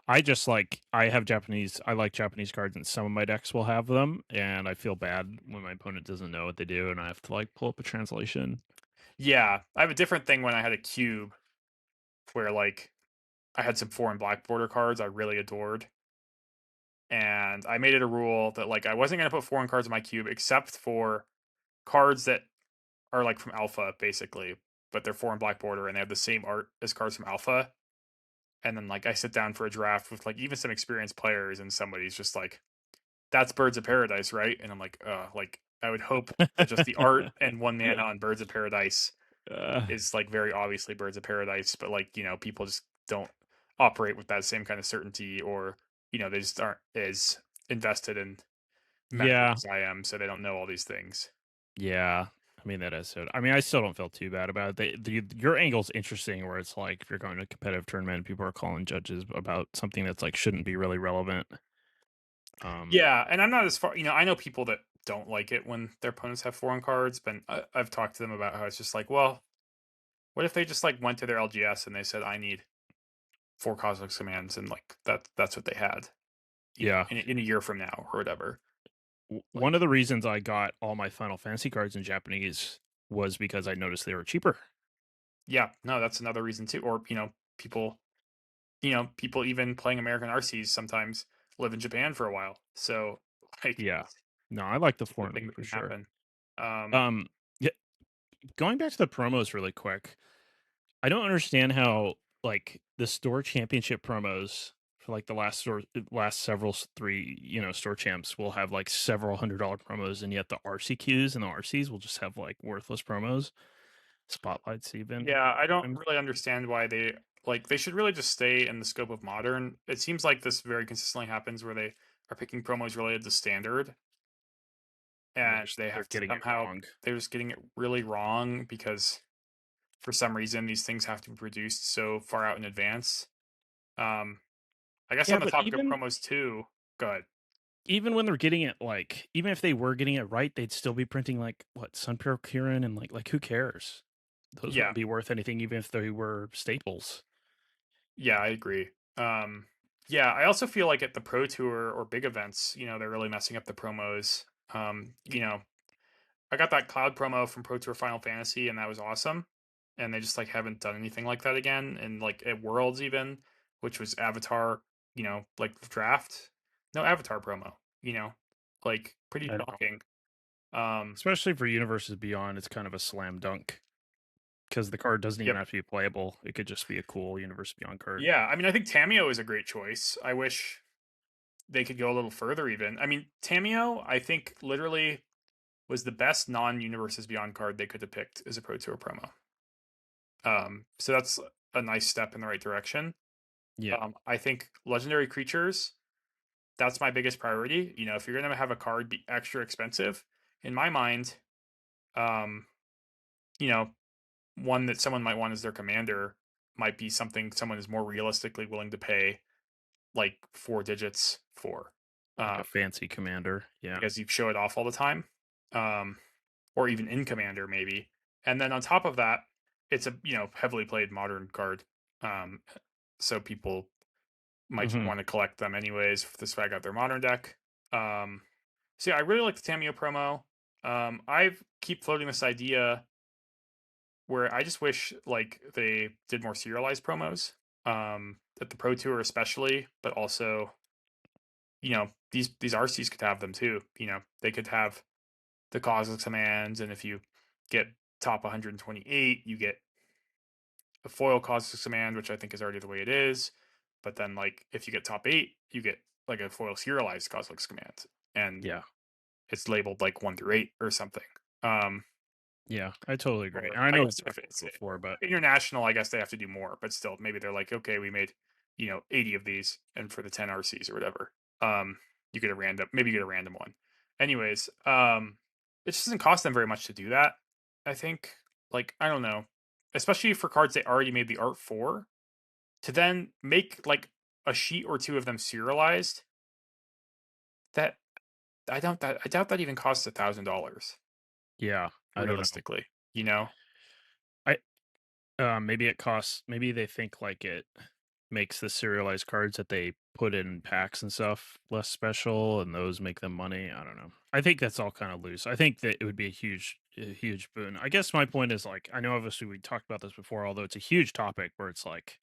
I just like I have Japanese. I like Japanese cards, and some of my decks will have them, and I feel bad when my opponent doesn't know what they do, and I have to like pull up a translation. Yeah, I have a different thing when I had a cube where like I had some foreign black border cards I really adored. And I made it a rule that like I wasn't gonna put foreign cards in my cube except for cards that are like from Alpha, basically, but they're foreign black border and they have the same art as cards from Alpha. And then like I sit down for a draft with like even some experienced players, and somebody's just like, "That's Birds of Paradise, right?" And I'm like I would hope that just the art and one mana on Birds of Paradise uh, is like very obviously Birds of Paradise, but like people just don't operate with that same kind of certainty, or they just aren't as invested in medical Yeah, as I am, so they don't know all these things. yeah. I mean, that is it. I mean, I still don't feel too bad about it. Your angle's interesting, where it's like if you're going to a competitive tournament, people are calling judges about something that's like shouldn't be really relevant. Um, Yeah, and I'm not as far. I know people that don't like it when their opponents have foreign cards, but I've talked to them about how it's just like, well, what if they just like went to their LGS and they said, I need four Cosmos commands, and like that's what they had, yeah. in a year from now or whatever. One Like, of the reasons I got all my Final Fantasy cards in Japanese was because I noticed they were cheaper. yeah, no, that's another reason too. Or people, people even playing American RCs sometimes live in Japan for a while. So like, Yeah. No, I like the it's a foreign thing loot that for can sure. happen. Um, Um, yeah, going back to the promos really quick, I don't understand how like the store championship promos for like the last several three store champs will have like several $100 promos, and yet the RCQs and the RCs will just have like worthless promos, spotlights even. yeah, I don't And really understand why they should really just stay in the scope of modern. It seems like this very consistently happens where they are picking promos related to standard, and they they're have to getting it somehow wrong. they're just getting it really wrong because for some reason these things have to be produced so far out in advance. Um, I guess Yeah, on the but topic of promos too. Good. even when they're getting it, like, even if they were getting it right, they'd still be printing like what Sun Pro Kirin and like who cares? Those Yeah, wouldn't be worth anything even if they were staples. yeah, I agree. Yeah, I also feel like at the pro tour or big events, they're really messing up the promos. I got that cloud promo from Pro Tour Final Fantasy, and that was awesome. And they just like haven't done anything like that again. And like at Worlds even, which was Avatar, like the draft, no Avatar promo, like pretty I know. shocking. Um, Especially for Universes Beyond, it's kind of a slam dunk because the card doesn't even yep. have to be playable. It could just be a cool Universe Beyond card. Yeah, I mean, I think Tamio is a great choice. I wish they could go a little further even. I mean, Tamio, I think literally was the best non-Universes Beyond card they could have picked as a Pro Tour promo. So that's a nice step in the right direction. Yeah. I think legendary creatures, that's my biggest priority. If you're gonna have a card be extra expensive, in my mind, um, you know, one that someone might want as their commander might be something someone is more realistically willing to pay like 4 digits for. Like a Um, fancy commander. Yeah. because you show it off all the time. Um, or even in commander maybe. And then on top of that, it's a heavily played modern card. Um, so people might Hmm. want to collect them anyways to swag out their modern deck. Um, so yeah, I really like the Tamio promo. I keep floating this idea where I just wish like they did more serialized promos. At the Pro Tour especially, but also these RCs could have them too. They could have the causeless commands, and if you get top 128, you get a foil causeless command, which I think is already the way it is. But then like if you get top 8, you get like a foil serialized causelix command, and Yeah. it's labeled like 1 through 8 or something. Um, Yeah. I totally agree. or And I I know we've guess if talked about it's it before, but international, I guess they have to do more, but still, maybe they're like, okay, we made 80 of these, and for the 10 RCs or whatever, you get a random, maybe you get a random one. Anyways, it just doesn't cost them very much to do that. I think, like, I don't know, especially for cards they already made the art for, to then make like a sheet or two of them serialized. That I doubt that even costs $1,000 yeah, I don't know. realistically. You know? I maybe it costs maybe they think like it makes the serialized cards that they put in packs and stuff less special and those make them money. I don't know. I think that's all kind of loose. I think that it would be a huge boon. I guess my point is like I know obviously we talked about this before, although it's a huge topic where it's like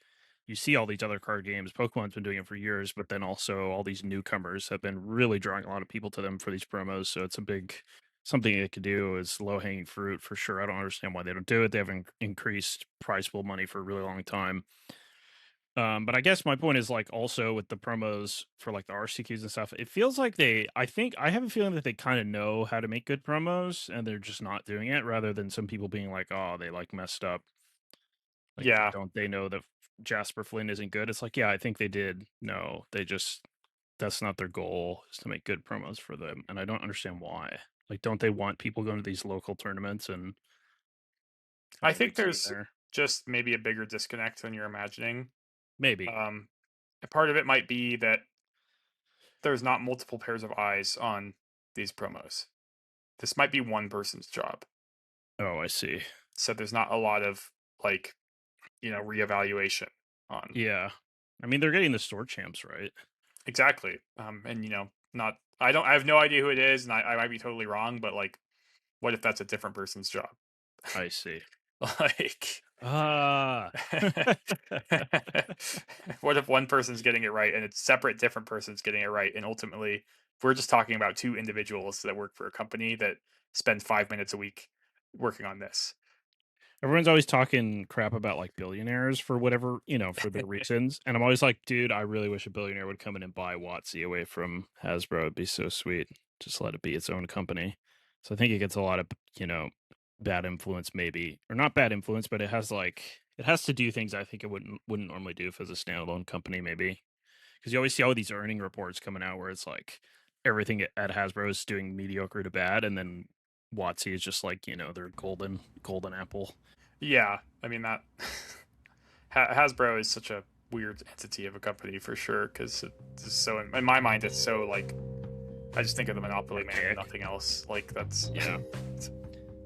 you see all these other card games. Pokemon's been doing it for years, but then also all these newcomers have been really drawing a lot of people to them for these promos. So it's a big something they could do is low hanging fruit for sure. I don't understand why they don't do it. They haven't increased prize pool money for a really long time. But I guess my point is like also with the promos for like the RCQs and stuff, it feels like I think I have a feeling that they kind of know how to make good promos and they're just not doing it rather than some people being like, oh, they like messed up. Like, Yeah. don't they know that Jasper Flynn isn't good. It's like, yeah, I think they did. No, they just that's not their goal is to make good promos for them, and I don't understand why. Like, don't they want people going to these local tournaments and I have a think big scene there's there? just maybe a bigger disconnect than you're imagining. Maybe. Um, a part of it might be that there's not multiple pairs of eyes on these promos. This might be one person's job. Oh, I see. So there's not a lot of like, reevaluation on Yeah. I mean, they're getting the store champs, right? exactly. And not I have no idea who it is, and I might be totally wrong, but like, what if that's a different person's job? I see. Like, Ah. what if one person's getting it right and it's separate, different persons getting it right, and ultimately we're just talking about two individuals that work for a company that spend 5 minutes a week working on this. Everyone's always talking crap about like billionaires for whatever, for their reasons. And I'm always like, dude, I really wish a billionaire would come in and buy WotC away from Hasbro. It'd be so sweet. Just let it be its own company. So I think it gets a lot of, you know, bad influence maybe. Or not bad influence, but it has to do things I think it wouldn't normally do if it was a standalone company, maybe. Because you always see all these earning reports coming out where it's like everything at Hasbro is doing mediocre to bad, and then WotC is just like, their golden apple. Yeah, I mean that Hasbro is such a weird entity of a company for sure because it's so in my mind it's so like I just think of the Monopoly Man and Archaic. nothing else. Like that's Yeah.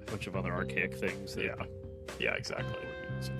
A bunch of other archaic things that yeah, yeah, exactly. organize